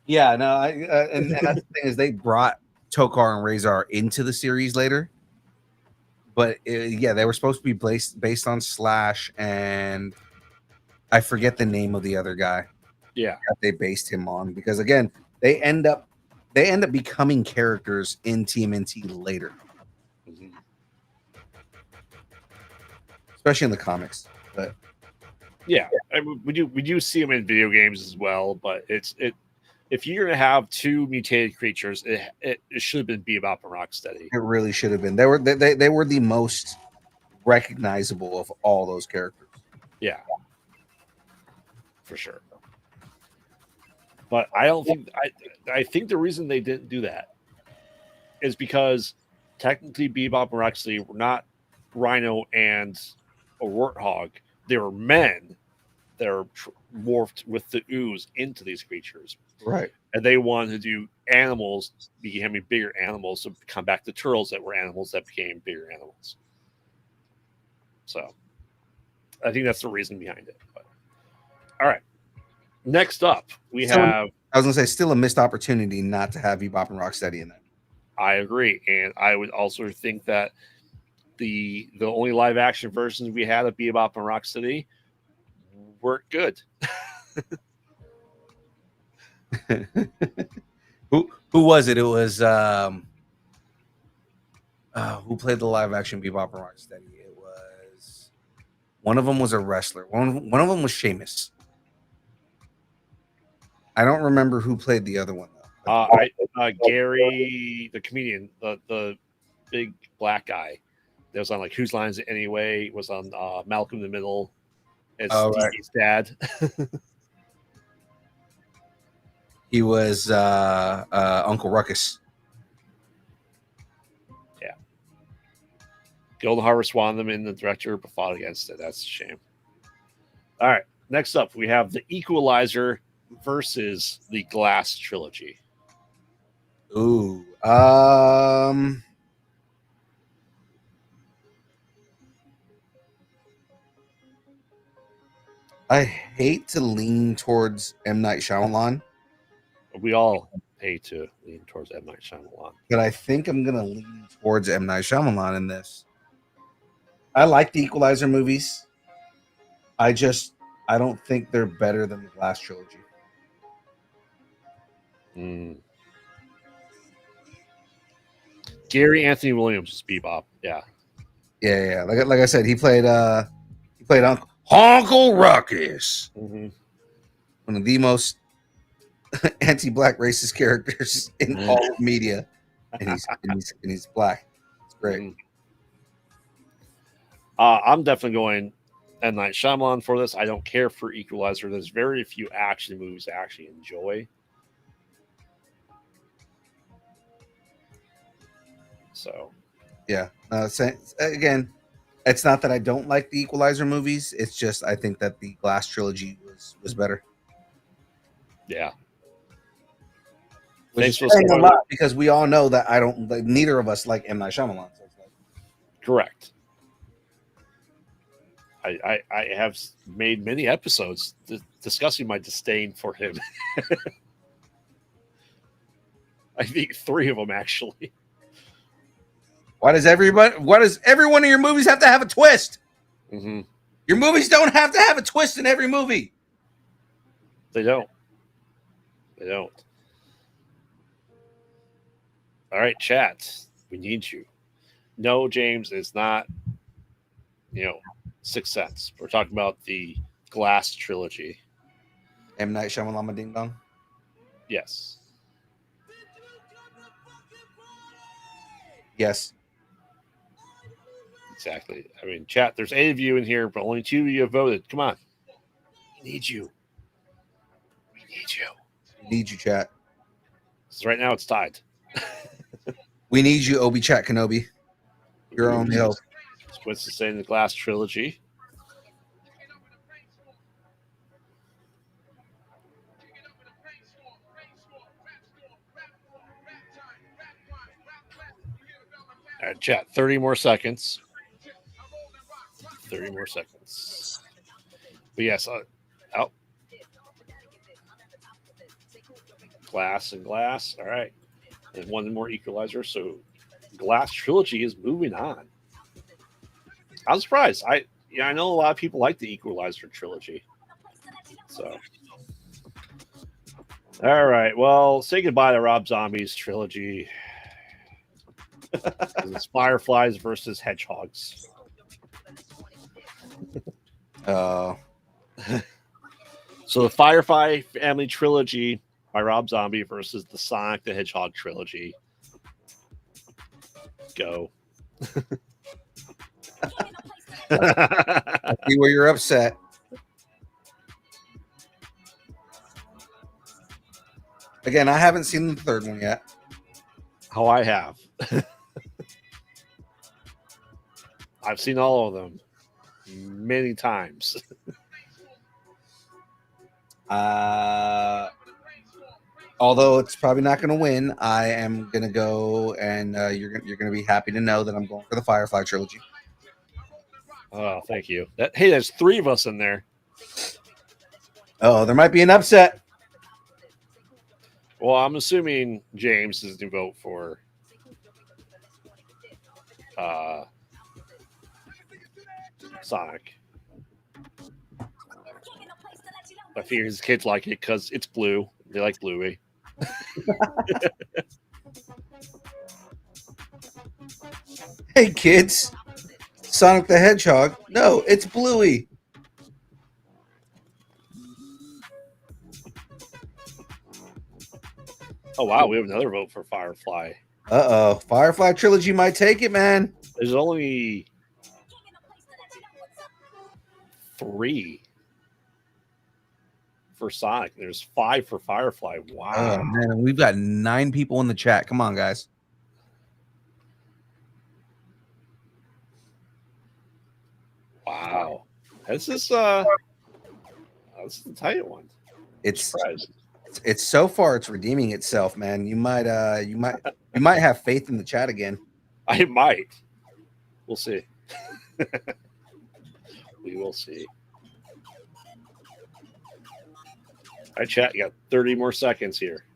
Yeah, no, and that's the thing is they brought Tokar and Razor into the series later, but yeah, they were supposed to be based on Slash, and I forget the name of the other guy. Yeah, that they based him on, because again, they end up becoming characters in TMNT later, especially in the comics. But yeah, I mean, we do see them in video games as well. But if you're gonna have 2 mutated creatures, it should have been Bebop and Rocksteady. it really should have been. They were the most recognizable of all those characters. Yeah, for sure. But I don't think I think the reason they didn't do that is because technically Bebop and Rocksteady were not Rhino and a Warthog. They were men that are morphed with the ooze into these creatures. Right. And they wanted to do animals becoming bigger animals to come back to turtles that were animals that became bigger animals. So I think that's the reason behind it. But, all right. Next up, we have. I was going to say, still a missed opportunity not to have Bebop and Rocksteady in that. I agree, and I would also think that the only live action versions we had of Bebop and Rocksteady weren't good. Who was it? It was who played the live action Bebop and Rocksteady? It was one of them was a wrestler. One of them was Sheamus. I don't remember who played the other one though. Gary, the comedian, the big black guy that was on like Whose Lines It Anyway, was on Malcolm in the Middle as Steve's dad. He was Uncle Ruckus. Golden Harvest wanted them in the director, but fought against it. That's a shame. All right. Next up, we have The Equalizer versus the Glass trilogy. Ooh. I hate to lean towards M. Night Shyamalan, We all hate to lean towards M. Night Shyamalan. but I think I'm gonna lean towards M. Night Shyamalan in this. I like the Equalizer movies. I don't think they're better than the Glass trilogy. Gary Anthony Williams is Bebop. Yeah. Yeah. Like I said, he played Uncle Ruckus, Mm-hmm. one of the most anti-black racist characters in all of media, and he's black. It's great. Mm-hmm. I'm definitely going M. Night Shyamalan for this. I don't care for Equalizer. There's very few action movies I actually enjoy. So, yeah. Again, it's not that I don't like the Equalizer movies. It's just I think that the Glass trilogy was better. yeah. Which Thanks is saying a lot because we all know that I don't. Like, neither of us like M. Night Shyamalan. So it's like, correct. I have made many episodes discussing my disdain for him. I think 3 of them actually. why does every one of your movies have to have a twist? Mm-hmm. Your movies don't have to have a twist in every movie. They don't. They don't. All right, chat. We need you. No, James, it's not, Sixth Sense. We're talking about the Glass trilogy. M. Night Shyamalan Ding Dong. Yes. Yes. Exactly. I mean, chat, there's 8 of you in here, but only 2 of you have voted. Come on. We need you. We need you. We need you, chat. So right now it's tied. We need you, Obi Chat Kenobi. Your own help. What's to say in the Glass trilogy? All right, chat. 30 more seconds. 30 more seconds. But yes, out. Glass and Glass. All right. And one more Equalizer. So Glass trilogy is moving on. I'm surprised. I know a lot of people like the Equalizer trilogy. So, all right. Well, say goodbye to Rob Zombie's trilogy. It's Fireflies versus Hedgehogs. So the Firefly Family trilogy by Rob Zombie versus the Sonic the Hedgehog trilogy. Go. I see where you're upset. Again, I haven't seen the third one yet. Oh, I have. I've seen all of them many times. Although it's probably not going to win, I am going to go, and you're going to be happy to know that I'm going for the Firefly trilogy. Oh, thank you. Hey, there's 3 of us in there. Oh, there might be an upset. Well, I'm assuming James is to vote for Sonic. I figure his kids like it because it's blue. They like Bluey. Hey, kids. Sonic the Hedgehog. No, it's Bluey. Oh, wow. We have another vote for Firefly. Uh-oh. Firefly trilogy might take it, man. There's only 3 for Sonic. There's 5 for Firefly. Wow. Oh, man. We've got 9 people in the chat. Come on, guys. Wow. This is this is a tight one. It's Surprised. it's so far it's redeeming itself, man. You might have faith in the chat again. I might. We'll see. We will see. All right, chat. You got 30 more seconds here.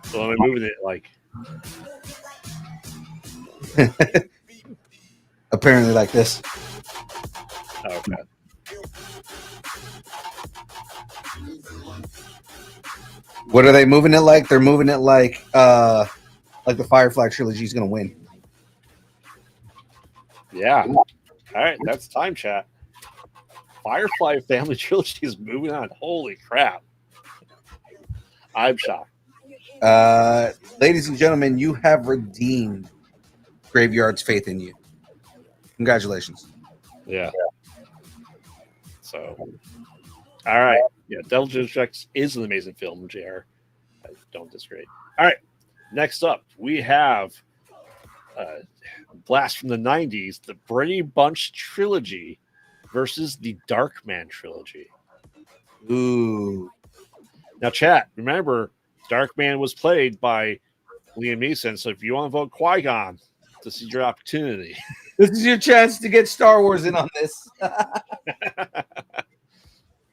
So am I moving it like? Apparently, like this. Okay. What are they moving it like? They're moving it like the Firefly trilogy is gonna win. Yeah. All right, that's time, chat. Firefly Family Trilogy is moving on. Holy crap! I'm shocked. Ladies and gentlemen, you have redeemed Graveyard's faith in you. Congratulations. Yeah. So, all right. Yeah, Devil Injects is an amazing film, JR. I don't disagree. All right. Next up, we have Blast from the 90s, the Brady Bunch trilogy versus the Darkman trilogy. Ooh. Now, chat, remember, Darkman was played by Liam Neeson. So if you want to vote Qui-Gon, this is your opportunity. This is your chance to get Star Wars in on this.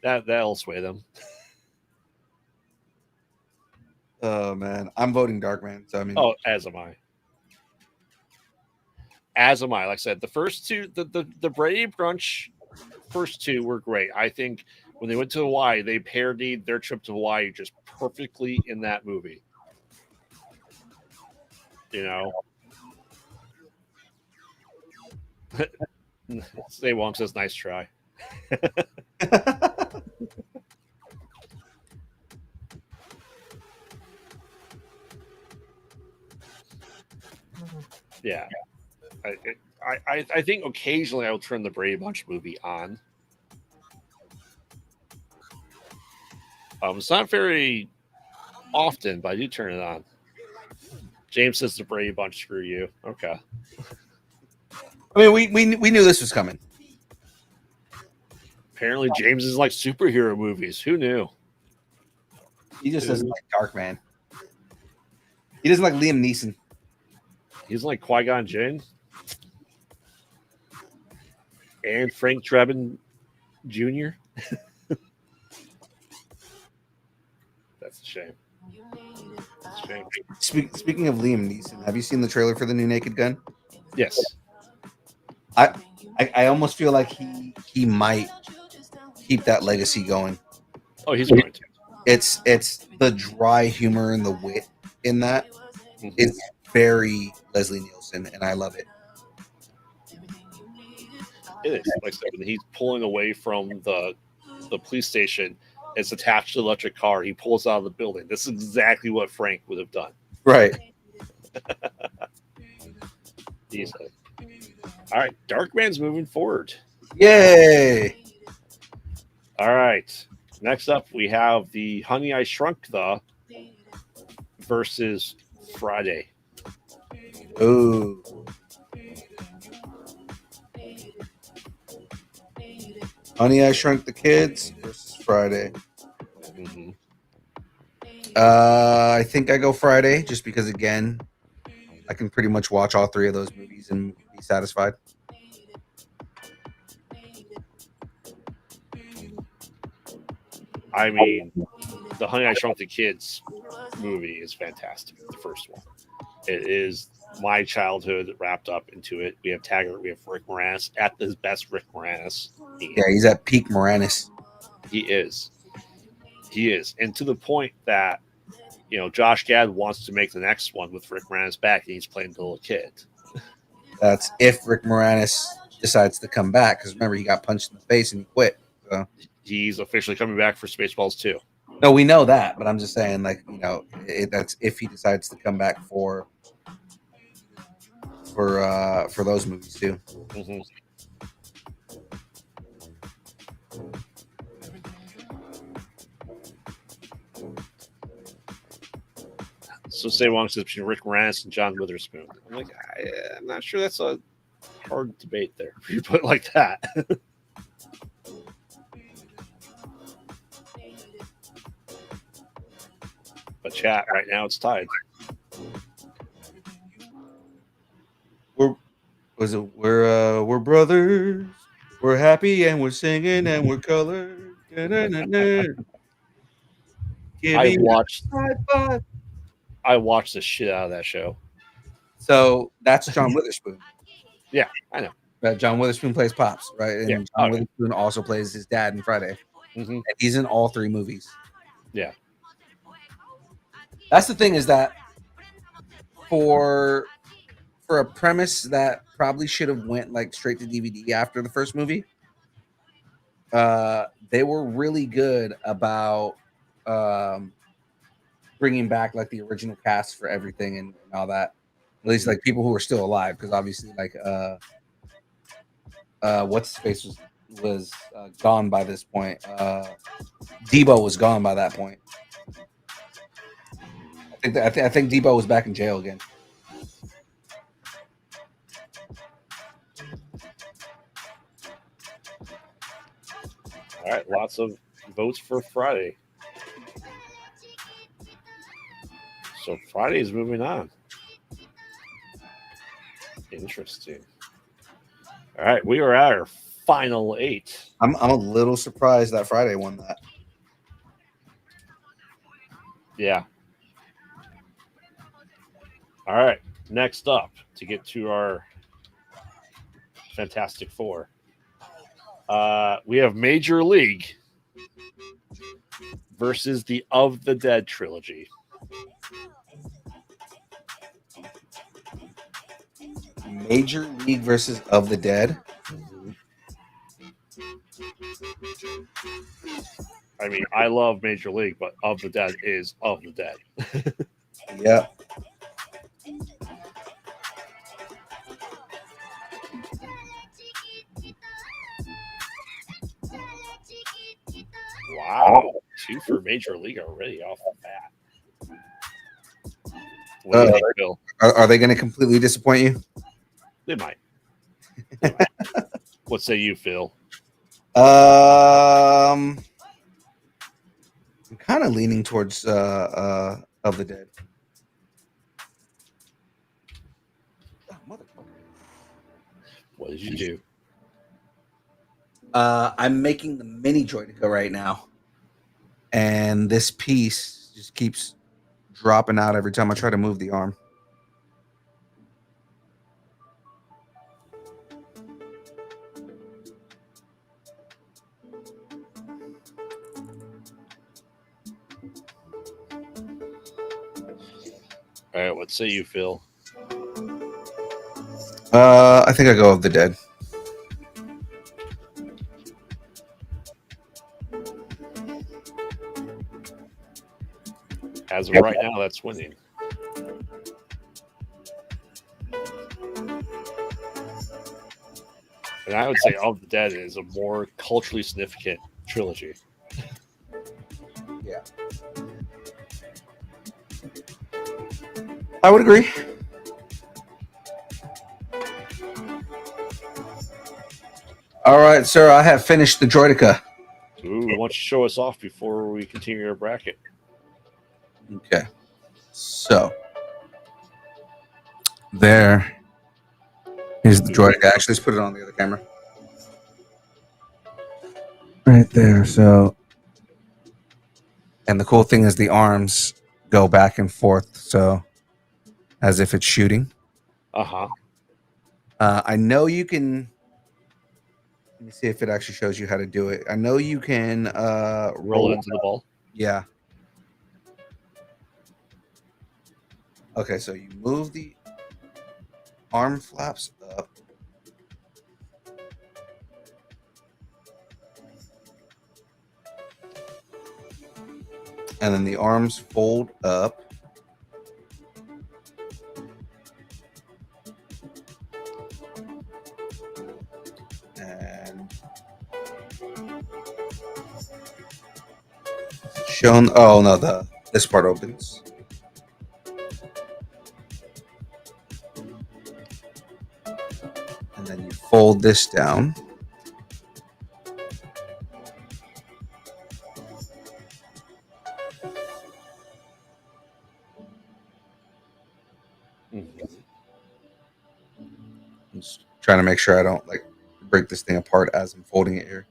That'll sway them. Oh man, I'm voting Darkman. So I mean, as am I. As am I. Like I said, the first two, the Brady Bunch first two were great. I think when they went to Hawaii, they parodied their trip to Hawaii just perfectly in that movie. You know, Stay Wong says, "Nice try." Yeah, I think occasionally I will turn the Brady Bunch movie on. It's not very often, but I do turn it on. James says the Brady Bunch, screw you. Okay. I mean, we knew this was coming. Apparently, James is like superhero movies. Who knew? He just doesn't like Darkman. He doesn't like Liam Neeson. He's like Qui-Gon Jinn and Frank Drebin Jr. That's a shame. That's a shame. Speaking of Liam Neeson, have you seen the trailer for the new Naked Gun? Yes. I almost feel like he might keep that legacy going. Oh, he's going to. It's the dry humor and the wit in that. Mhm. It's very Leslie Nielsen, and I love it. It is. Like I said, when he's pulling away from the police station, it's attached to the electric car. He pulls out of the building. This is exactly what Frank would have done. Right. Easily. All right, Darkman's moving forward. Yay! All right. Next up, we have the Honey I Shrunk the versus Friday. Ooh. Honey, I Shrunk the Kids versus Friday. Mm-hmm. I think I go Friday just because, again, I can pretty much watch all three of those movies and be satisfied. I mean, the Honey I Shrunk the Kids movie is fantastic. The first one. It is my childhood wrapped up into it. We have Taggart. We have Rick Moranis at his best. Rick Moranis. Yeah, he's at peak Moranis. He is. He is. And to the point that, you know, Josh Gad wants to make the next one with Rick Moranis back, and he's playing the little kid. That's if Rick Moranis decides to come back, because remember, he got punched in the face and he quit. So. He's officially coming back for Spaceballs 2. No, we know that, but I'm just saying, like, you know, that's if he decides to come back for those movies too. Mm-hmm. So say one says between Rick Moranis and John Witherspoon. I'm like, I'm not sure that's a hard debate there. If you put it like that. But chat right now it's tied. We're brothers. We're happy and we're singing and we're colored. I watched the shit out of that show. So that's John Witherspoon. Yeah, I know. John Witherspoon plays Pops, right? And Yeah. John Witherspoon also plays his dad in Friday. Mm-hmm. And he's in all 3 movies. Yeah. That's the thing, is that for a premise that probably should have went like straight to DVD after the first movie, they were really good about bringing back like the original cast for everything and all that. At least like people who are still alive, because obviously like what's his face was gone by this point. Debo was gone by that point. I think Debo was back in jail again. All right, lots of votes for Friday. So Friday is moving on. Interesting. All right, we are at our final 8. I'm a little surprised that Friday won that. Yeah. All right, next up to get to our Fantastic Four. We have Major League versus the Of the Dead trilogy. Major League versus Of the Dead. I mean, I love Major League, but Of the Dead is Of the Dead. Yeah. Wow. 2 for Major League already off the bat. What do you think, Bill? Are they going to completely disappoint you? They might. What say you, Phil? I'm kind of leaning towards Of the Dead. What did you do? I'm making the mini Droidica right now, and this piece just keeps dropping out every time I try to move the arm. All right, what say you, Phil? I think I go Of the Dead. As of right now, that's winning. And I would say Of the Dead is a more culturally significant trilogy. Yeah. I would agree. All right, sir. I have finished the Droidica. Ooh, why don't you show us off before we continue our bracket? Okay. So there is the Droidica. Actually, let's put it on the other camera. Right there. So, and the cool thing is the arms go back and forth, so as if it's shooting. Uh-huh. I know you can. Let me see if it actually shows you how to do it. I know you can Roll it into the ball. Yeah. Okay, so you move the arm flaps up. And then the arms fold up. And shown. Oh no, this part opens. And then you fold this down. Mhm. I'm just trying to make sure I don't like break this thing apart as I'm folding it here.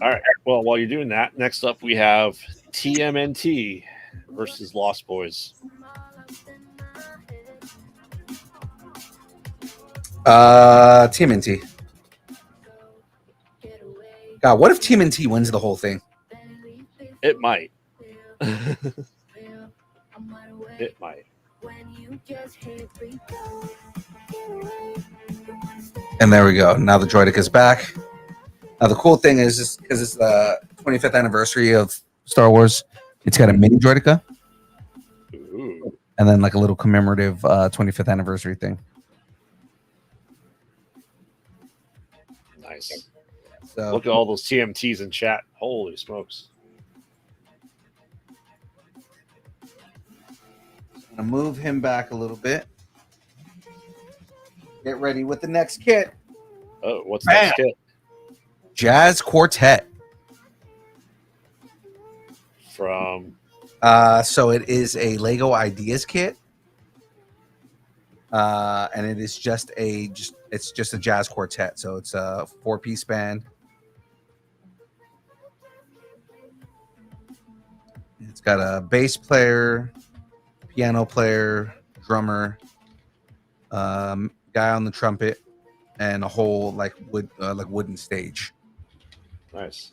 All right. Well, while you're doing that, next up we have TMNT versus Lost Boys. TMNT. God, what if TMNT wins the whole thing? It might. It might. And there we go. Now the droidic is back. Now the cool thing is because it's the 25th anniversary of Star Wars, it's got a mini droidica. Ooh. And then like a little commemorative 25th anniversary thing. Nice. So Look at all those TMTs in chat. Holy smokes. I'm gonna move him back a little bit. Get ready with the next kit. Oh, what's Bam! next kit? Jazz Quartet. From So it is a Lego Ideas kit. And it is just a jazz quartet. So it's a 4-piece band. It's got a bass player, piano player, drummer, guy on the trumpet, and a whole like wooden stage. nice.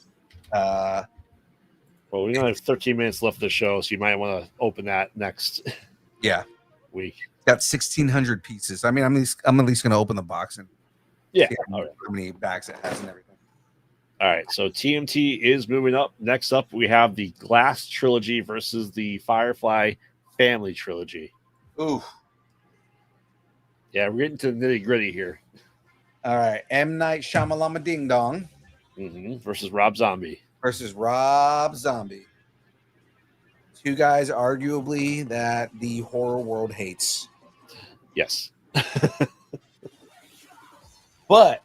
Uh, Well, we only have 13 minutes left of the show, so you might want to open that next yeah, week. it's got 1,600 pieces. I mean, I'm at least gonna open the box and Yeah. see how many bags it has and everything. All right. So TMT is moving up. Next up, we have the Glass Trilogy versus the Firefly Family Trilogy. Ooh. Yeah, we're getting to the nitty gritty here. All right, M. Night Shyamalama Ding Dong Versus Rob Zombie. versus Rob Zombie. Two guys, arguably, that the horror world hates. Yes. But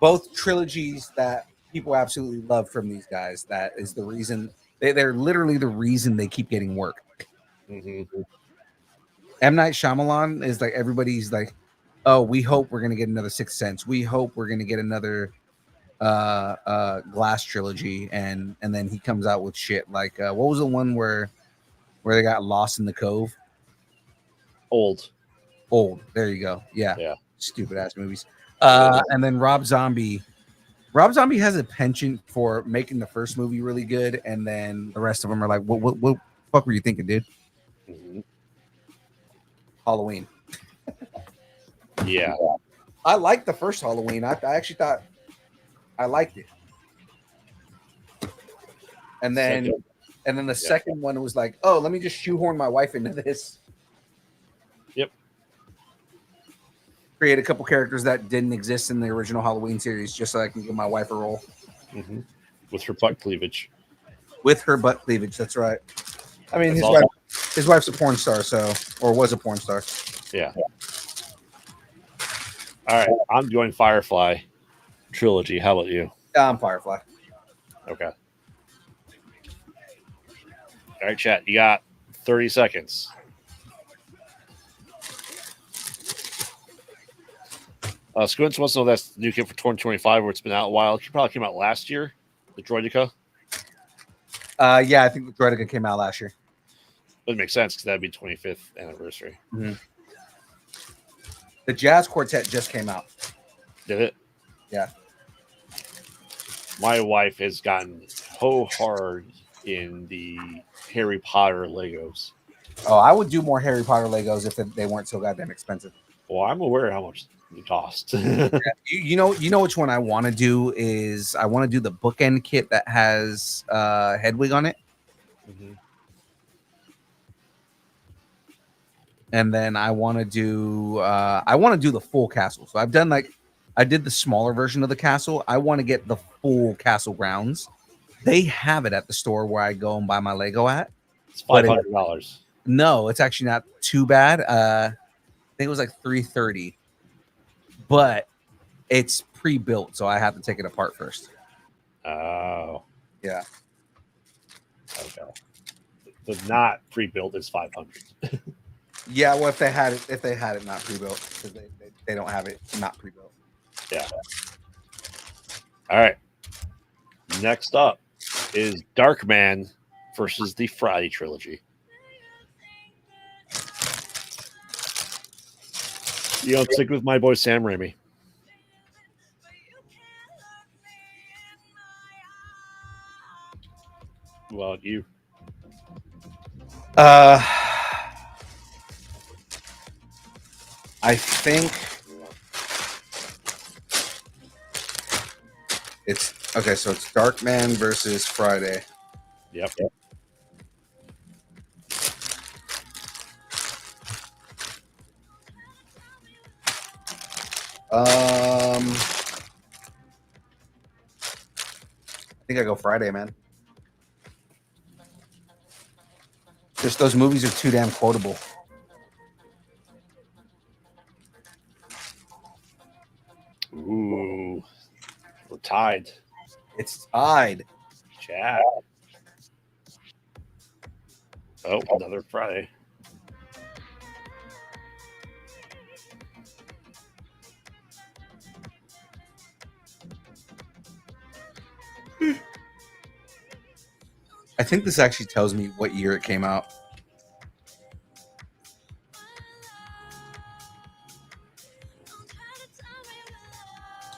both trilogies that people absolutely love from these guys. That is the reason they're literally the reason they keep getting work. Mm-hmm. M. Night Shyamalan is like everybody's like, oh, we hope we're gonna get another Sixth Sense. We hope we're gonna get another Glass trilogy, and then he comes out with shit like what was the one where they got lost in the cove? Old. There you go. Yeah. Stupid ass movies. And then Rob Zombie has a penchant for making the first movie really good, and then the rest of them are like, what fuck were you thinking, dude? Mm-hmm. Halloween. Yeah. I liked the first Halloween. I actually thought I liked it. And then And then the second one was like, oh, let me just shoehorn my wife into this. Yep. Create a couple characters that didn't exist in the original Halloween series just so I can give my wife a role. Mm-hmm. With her butt cleavage. With her butt cleavage, that's right. I mean, his wife's a porn star, or was a porn star. Yeah. All right, I'm going Firefly trilogy. How about you? I'm Firefly. Okay. All right, chat. You got 30 seconds. Squints wants to know that's the new kit for 2025, where it's been out a while. It probably came out last year. The Droidica. Yeah, I think the Droidica came out last year. Would make sense because that'd be 25th anniversary. Mm-hmm. The Jazz Quartet just came out. Did it? Yeah. My wife has gotten so hard in the Harry Potter Legos. Oh, I would do more Harry Potter Legos if they weren't so goddamn expensive. Well, I'm aware of how much they cost. you know which one I want to do is I want to do the bookend kit that has Hedwig on it. Mm-hmm. And then I want to do the full castle. So I did the smaller version of the castle. I want to get the full castle grounds. They have it at the store where I go and buy my Lego at. It's $500. No, it's actually not too bad. I think it was like $330, but it's pre-built, so I have to take it apart first. Oh, yeah. Okay. The not pre-built is $500. Yeah, well, if they had it not pre-built, because they don't have it not pre-built. Yeah. All right. Next up is Darkman versus the Friday trilogy. You know, stick with my boy Sam Raimi. Well, you. I think it's okay. So it's Darkman versus Friday. Yep. I think I go Friday, man. Just those movies are too damn quotable. Ooh, we're tied. It's tied. Chad. Oh, another Friday. I think this actually tells me what year it came out.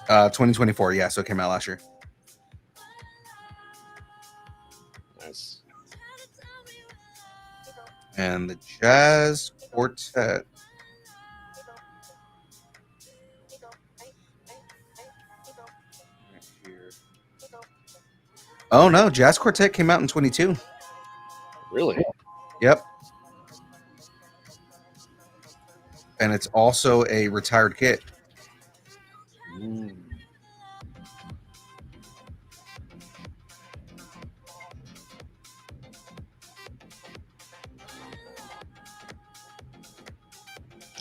Uh, 2024. Yeah, so it came out last year. Nice. And the Jazz Quartet. Oh no, Jazz Quartet came out in 22. Really? Yep. And it's also a retired kit.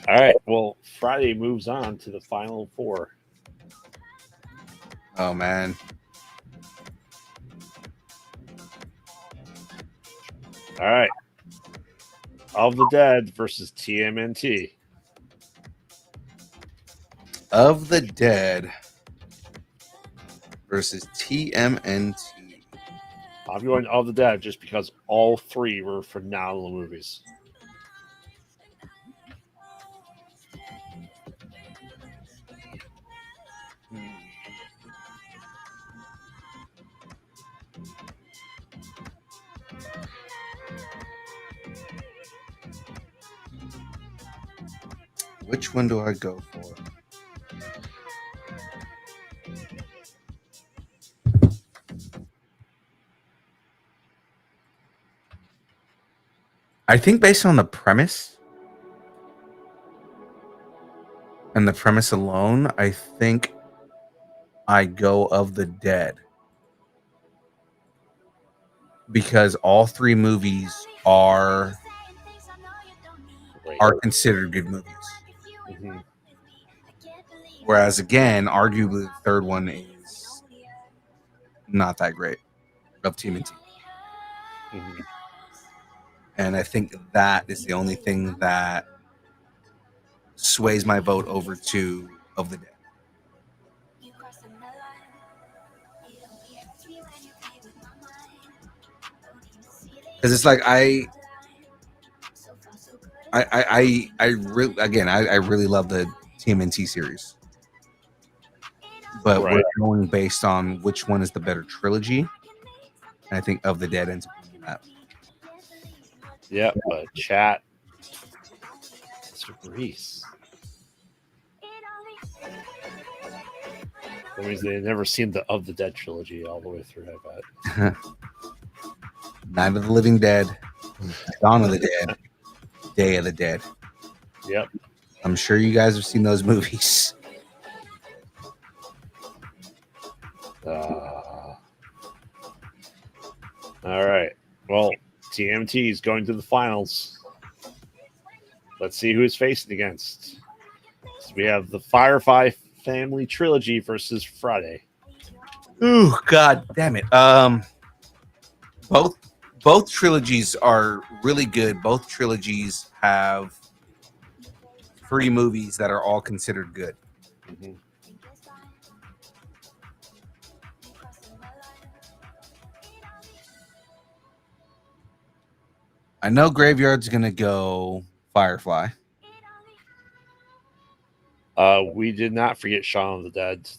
All right. Well, Friday moves on to the final four. Oh man. All right. Of the Dead versus TMNT. Of the Dead versus TMNT. I'm going Of the Dead just because all three were phenomenal movies. Which one do I go for? I think based on the premise and the premise alone, I think I go of the Dead because all three movies are Right. considered good movies. Mhm. Whereas again, arguably the third one is not that great of TMNT. Mhm. And I think that is the only thing that sways my vote over to of the Dead. Because it's like I really again I really love the TMNT series, but Right. we're going based on which one is the better trilogy. And I think of the Dead ends up being that. Yep. But chat disagrees. That means they've never seen the Of the Dead trilogy all the way through. I bet. Night of the Living Dead, Dawn of the Dead, Day of the Dead. Yep. I'm sure you guys have seen those movies. All right. Well, TMT is going to the finals. Let's see who it's facing against. So we have the Firefly Family Trilogy versus Friday. Ooh, god damn it. Both trilogies are really good. Both trilogies have three movies that are all considered good. Mhm. I know Graveyard's gonna go Firefly. We did not forget Shaun of the Dead.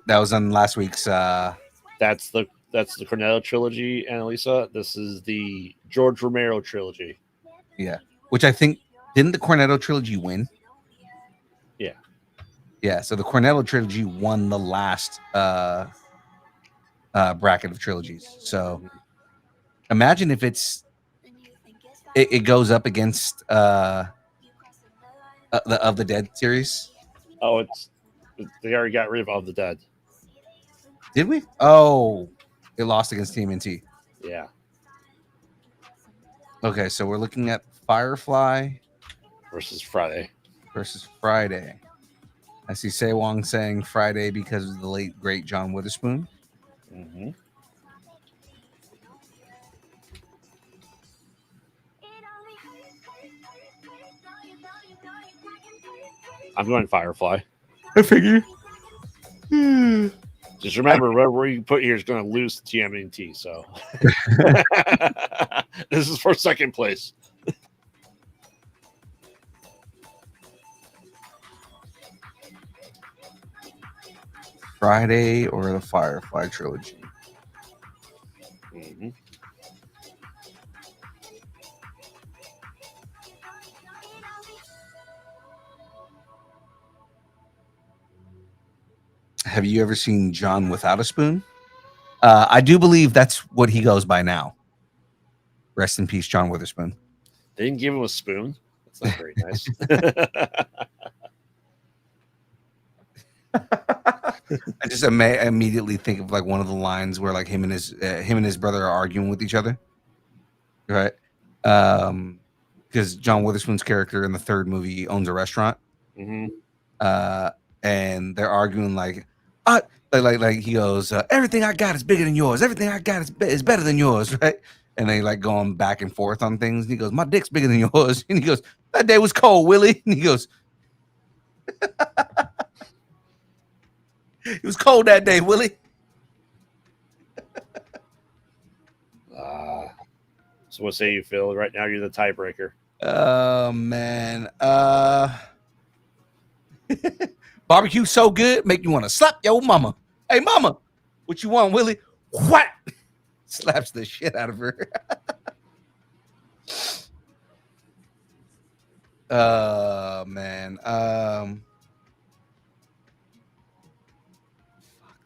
That was on last week's. That's the Cornetto trilogy, Annalisa. This is the George Romero trilogy. Yeah, which I think didn't the Cornetto trilogy win? Yeah. Yeah, so the Cornetto trilogy won the last bracket of trilogies. So imagine if it goes up against the Of the Dead series. Oh, they already got rid of the Dead. Did we? Oh, it lost against TMNT. Yeah. Okay, so we're looking at Firefly Versus Friday. versus Friday. I see Say Wong saying Friday because of the late great John Witherspoon. Mm-hmm. I'm going Firefly. I figure. Just remember, whatever you put here is going to lose to TMNT. So this is for second place. Friday or the Firefly trilogy? Mm-hmm. Have you ever seen John Without a Spoon? I do believe that's what he goes by now. Rest in peace, John Witherspoon. They didn't give him a spoon. That's not very nice. I just immediately think of like one of the lines where like him and his brother are arguing with each other, right? Because John Witherspoon's character in the third movie owns a restaurant, Mm-hmm. and they're arguing like he goes, everything I got is bigger than yours. Everything I got is better than yours, right? And they like going back and forth on things. And he goes, my dick's bigger than yours. And he goes, that day was cold, Willie. And he goes, it was cold that day, Willie. So what say you, Phil? Right now, you're the tiebreaker. Oh man, barbecue so good, make you want to slap your mama. Hey, mama, what you want, Willie? What? Slaps the shit out of her. Man.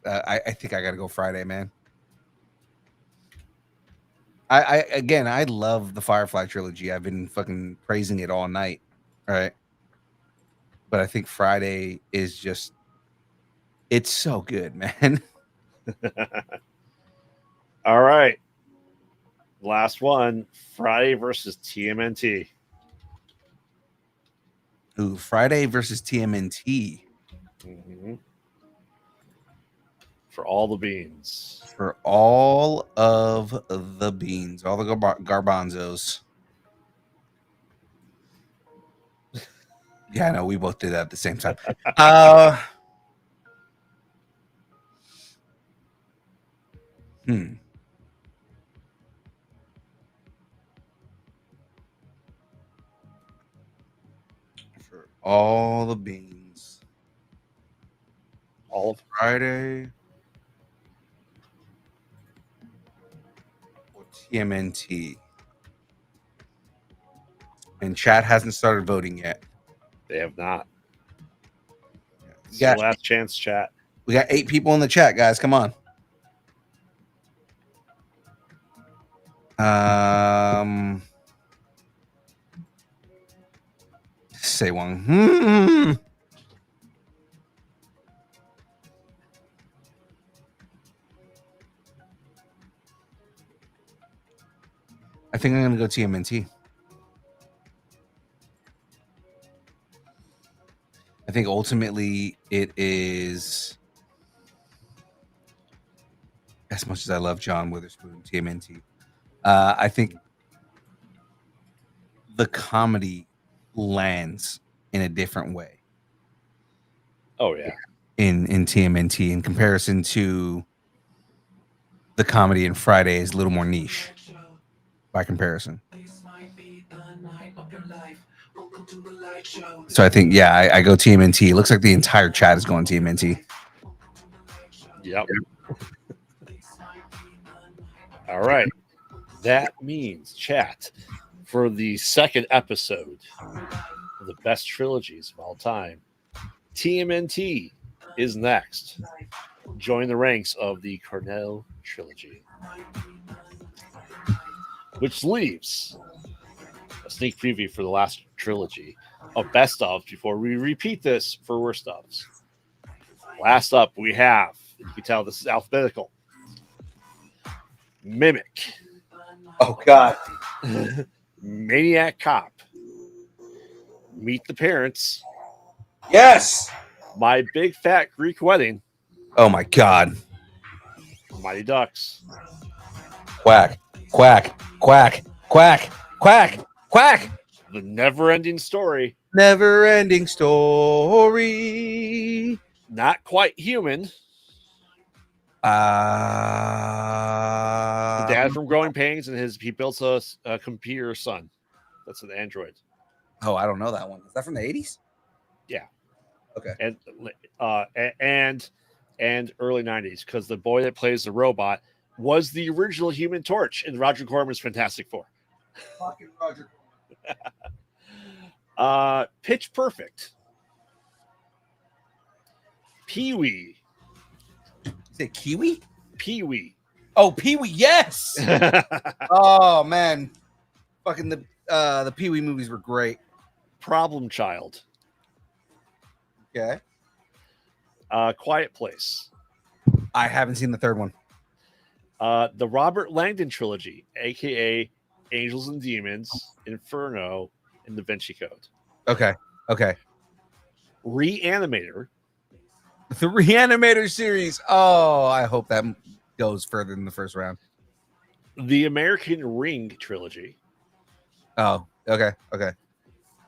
I think I gotta go Friday, man. I love the Firefly trilogy. I've been fucking praising it all night. Right. But I think Friday is just, it's so good, man. All right. Last one, Friday versus TMNT. Ooh, Friday versus TMNT. Mm-hmm. For all the beans. For all of the beans, all the garbanzos. Yeah, I know we both did that at the same time. For all the beans. All of Friday or TMNT. And chat hasn't started voting yet. they have not. We got, last chance, chat. we got 8 people in the chat, guys. Come on. Say one. I think I'm gonna go TMNT. I think ultimately it is, as much as I love John Witherspoon, TMNT. I think the comedy lands in a different way. Oh yeah. In TMNT in comparison to the comedy in Friday is a little more niche by comparison. So I think, yeah, I go TMNT. It looks like the entire chat is going TMNT. Yep. All right. That means, chat, for the second episode of the best trilogies of all time, TMNT is next. Join the ranks of the Cornell trilogy, which leaves a sneak preview for the last trilogy of best of before we repeat this for worst ofs. Last up, we have, you can tell this is alphabetical, Mimic. Oh, God. Maniac Cop. Meet the Parents. Yes. My Big Fat Greek Wedding. Oh, my God. Mighty Ducks. Quack, quack, quack, quack, quack, quack. The Never Ending Story. Never ending story. Not Quite Human. The dad from Growing Pains, and he built a computer son. That's an android. Oh, I don't know that one. Is that from the 80s? Yeah. Okay. And early 90s, because the boy that plays the robot was the original Human Torch in Roger Corman's Fantastic Four. Fucking Roger. Pitch Perfect. Pee-wee. Is it Kiwi? Pee-wee. Oh, Pee-wee, yes. Oh, man. Fucking the Pee-wee movies were great. Problem Child. Okay. Quiet Place. I haven't seen the third one. The Robert Langdon trilogy, aka Angels and Demons, Inferno, and Da Vinci Code. Okay. Reanimator. The Reanimator series. Oh, I hope that goes further than the first round. The American Ring trilogy. Oh, okay.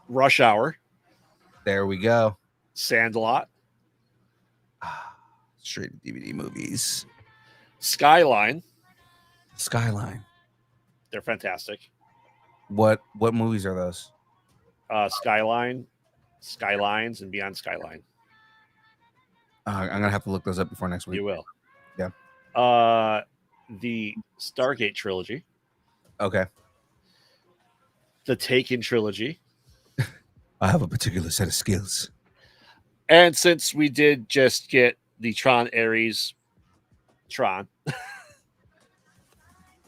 Rush Hour. There we go. Sandlot. Straight DVD movies. Skyline. They're fantastic. What movies are those? Skylines, and Beyond Skyline. I'm gonna have to look those up before next week. You will. Yeah. The Stargate trilogy. Okay. The Taken trilogy. I have a particular set of skills. And since we did just get the Tron Ares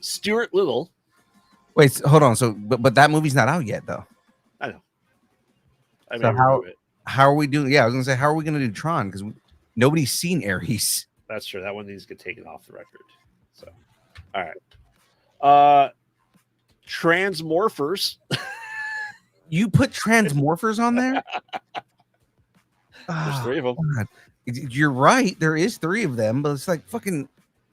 Stuart Little. Wait, hold on. So, but that movie's not out yet, though. I know. I So may review it. how are we doing? Yeah, I was gonna say, how are we gonna do Tron? Because nobody's seen Ares. That's true. That one needs to get taken off the record. So, all right. Transmorphers. You put Transmorphers on there? There's 3 of them. God. You're right. There is 3 of them, but it's like fucking.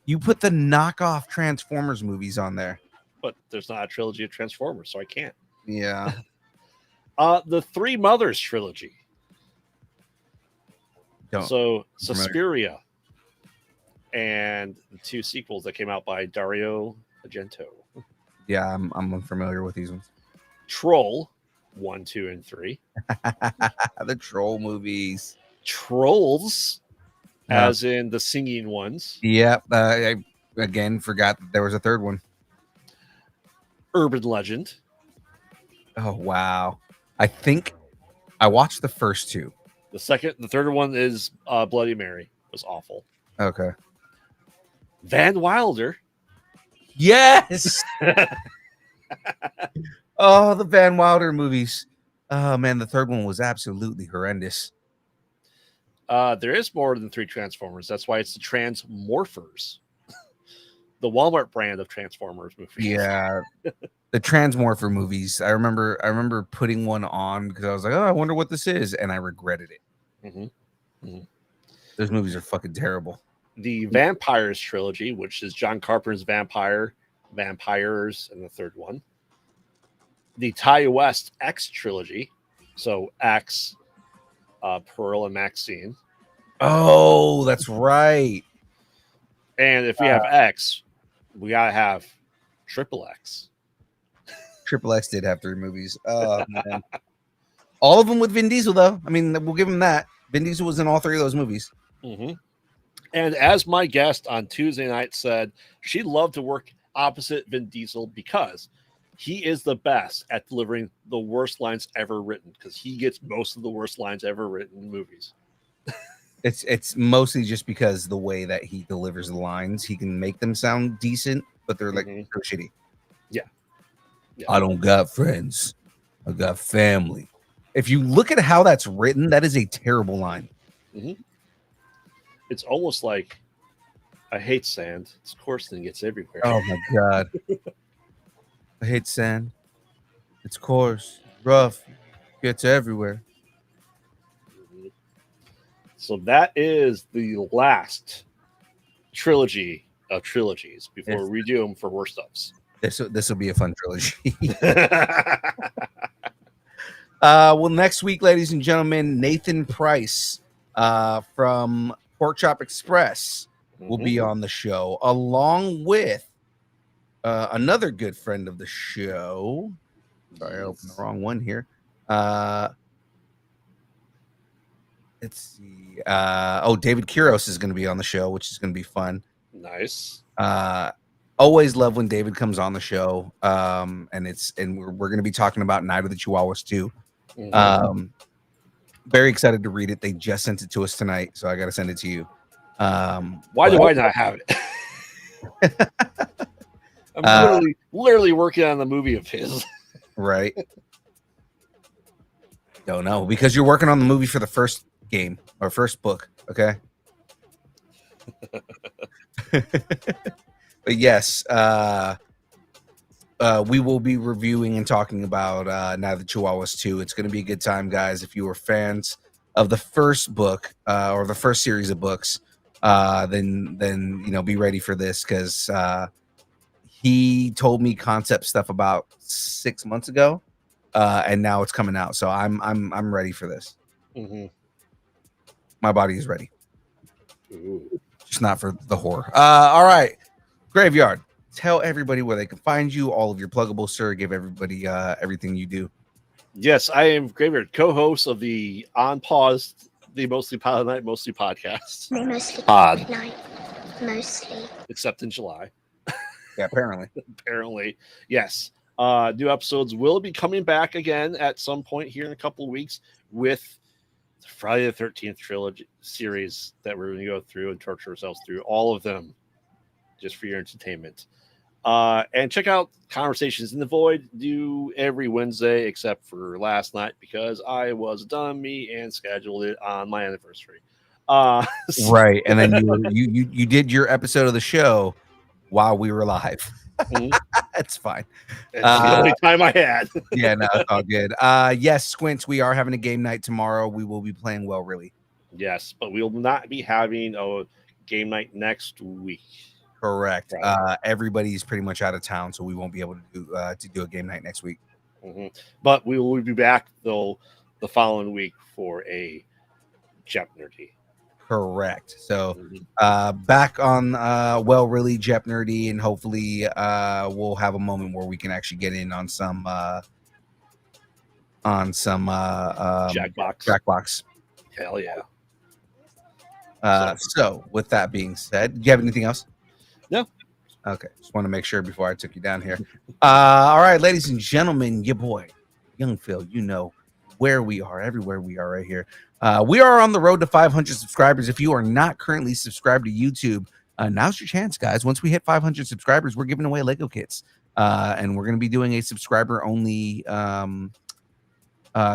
You put the knockoff Transformers movies on there. But there's not a trilogy of Transformers, so I can't. Yeah. The Three Mothers trilogy. Don't. So Suspiria and the 2 sequels that came out by Dario Argento. Yeah, I'm unfamiliar with these ones. Troll 1, 2, and 3. The Troll movies. Trolls, as in the singing ones. Yep. I again forgot that there was a 3rd one. Urban Legend. Oh wow. I think I watched the first 2. The third one is Bloody Mary. It was awful. Okay. Van Wilder. Yes. Oh, the Van Wilder movies. Oh man, the 3rd one was absolutely horrendous. There is more than 3 Transformers. That's why it's the Transmorphers. The Walmart brand of Transformers movies. Yeah. The Transmorpher movies. I remember putting one on because I was like, oh, I wonder what this is, and I regretted it. Those movies are fucking terrible. The Vampires trilogy, which is John Carpenter's Vampires, and the 3rd one. The Ty West X trilogy, so X, Pearl, and Maxine. Oh, that's right. And if we have X, we gotta have Triple X. Triple X did have 3 movies. Oh man. All of them with Vin Diesel, though. I mean, we'll give him that. Vin Diesel was in all 3 of those movies. And as my guest on Tuesday night said, she'd love to work opposite Vin Diesel because he is the best at delivering the worst lines ever written, because he gets most of the worst lines ever written in movies. It's mostly just because the way that he delivers the lines, he can make them sound decent, but they're like so shitty. Yeah. I don't got friends. I got family. If you look at how that's written, that is a terrible line. It's almost like, I hate sand. It's coarse and it gets everywhere. Oh my god. I hate sand. It's coarse, rough, gets everywhere. So that is the last trilogy of trilogies before we do them for worst stuffs. This will be a fun trilogy. Well, next week, ladies and gentlemen, Nathan Price from Pork Chop Express will be on the show, along with another good friend of the show. Sorry, I opened the wrong one here. Let's see. David Quiros is going to be on the show, which is going to be fun. Nice. Always love when David comes on the show. And we're going to be talking about Night of the Chihuahuas too. Very excited to read it. They just sent it to us tonight, so I got to send it to you. Why do I not have it? I'm literally working on the movie of his. Right. Don't know, because you're working on the movie for the first game or first book. Okay. But yes, we will be reviewing and talking about Now the Chihuahuas 2. It's going to be a good time, guys. If you are fans of the first book or the first series of books, then be ready for this, because he told me concept stuff about 6 months ago, and now it's coming out. So I'm ready for this. My body is ready. Ooh. Just not for the horror. All right, Graveyard. Tell everybody where they can find you, all of your pluggables, sir. Give everybody everything you do. Yes, I am Graveyard, co-host of the On Pause, the Mostly Pod Night, Mostly podcast. Mostly Pod. night, mostly. Except in July. Yeah, apparently. Apparently, yes. New episodes will be coming back again at some point here in a couple of weeks with the Friday the 13th trilogy series that we're going to go through and torture ourselves through all of them just for your entertainment. And check out Conversations in the Void, due every Wednesday except for last night because I was a dummy and scheduled it on my anniversary. Right, and then you did your episode of the show while we were live. That's fine. It's the only time I had. Yeah, no, it's all good. Yes, Squints, we are having a game night tomorrow. We will be playing Well Really. Yes, but we will not be having a game night next week. Correct. Right. Everybody's pretty much out of town, so we won't be able to do a game night next week. But we will be back though the following week for a Jep Nerdy. Correct. So back on Well Really Jep Nerdy, and hopefully we'll have a moment where we can actually get in on some Jackbox. Hell yeah. So with that being said, do you have anything else? No. Okay, just want to make sure before I took you down here. All right, ladies and gentlemen, your boy, Young Phil, you know where we are, everywhere we are right here. We are on the road to 500 subscribers. If you are not currently subscribed to YouTube, now's your chance, guys. Once we hit 500 subscribers, we're giving away Lego kits, and we're going to be doing a subscriber-only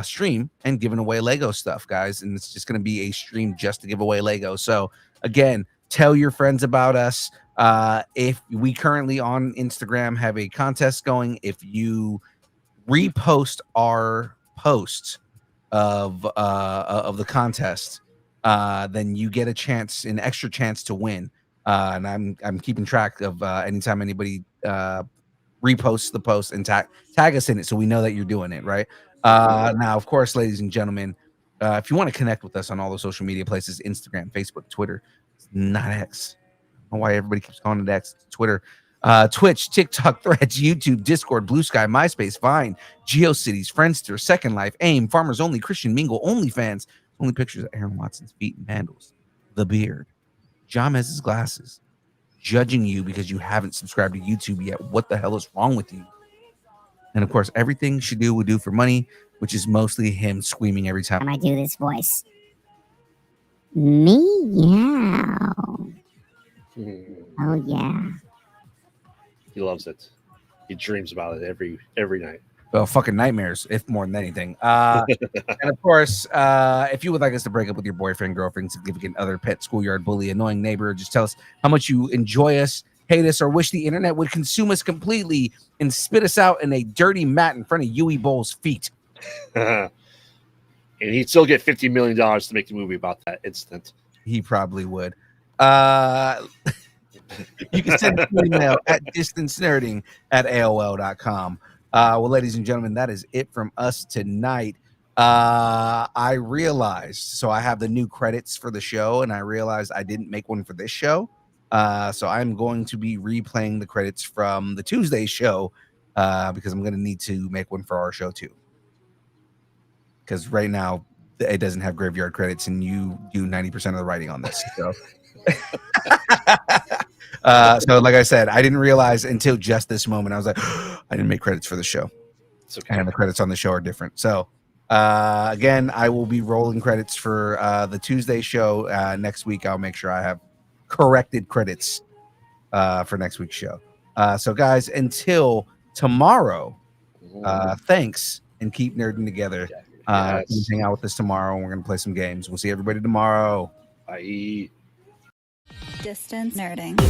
stream and giving away Lego stuff, guys. And it's just going to be a stream just to give away Lego. So again, tell your friends about us. If we currently on Instagram have a contest going, if you repost our posts of the contest, then you get a chance, an extra chance to win. And I'm keeping track of anytime anybody reposts the post and tag us in it, so we know that you're doing it right. Now, of course, ladies and gentlemen, if you want to connect with us on all the social media places, Instagram, Facebook, Twitter, not X. I don't know why everybody keeps calling it X. Twitter, Twitch, TikTok, Threads, YouTube, Discord, Blue Sky, MySpace, Vine, GeoCities, Friendster, Second Life, AIM, Farmers Only, Christian Mingle, OnlyFans. Only pictures of Aaron Watson's feet and handles, the beard, John Mez's glasses, judging you because you haven't subscribed to YouTube yet. What the hell is wrong with you? And of course, everything Shadu would do for money, which is mostly him screaming every time I do this voice. Meow. Oh yeah. He loves it. He dreams about it every night. Well, fucking nightmares, if more than anything. And of course, if you would like us to break up with your boyfriend, girlfriend, significant other, pet, schoolyard bully, annoying neighbor, just tell us how much you enjoy us, hate us, or wish the internet would consume us completely and spit us out in a dirty mat in front of Yui Bowl's feet. And he'd still get $50 million to make the movie about that incident. He probably would. You can send an email at distancenerding@aol.com. Well, ladies and gentlemen, that is it from us tonight. I realized, so I have the new credits for the show, and I realized I didn't make one for this show. So I'm going to be replaying the credits from the Tuesday show because I'm going to need to make one for our show too. Because right now it doesn't have graveyard credits, and you do 90% of the writing on this. So. So like I said, I didn't realize until just this moment. I was like, I didn't make credits for the show. It's okay. And the credits on the show are different. So again, I will be rolling credits for the Tuesday show. Next week, I'll make sure I have corrected credits for next week's show. So guys, until tomorrow, thanks, and keep nerding together. Yes. Hang out with us tomorrow, and we're going to play some games. We'll see everybody tomorrow. Bye. Distance Nerding.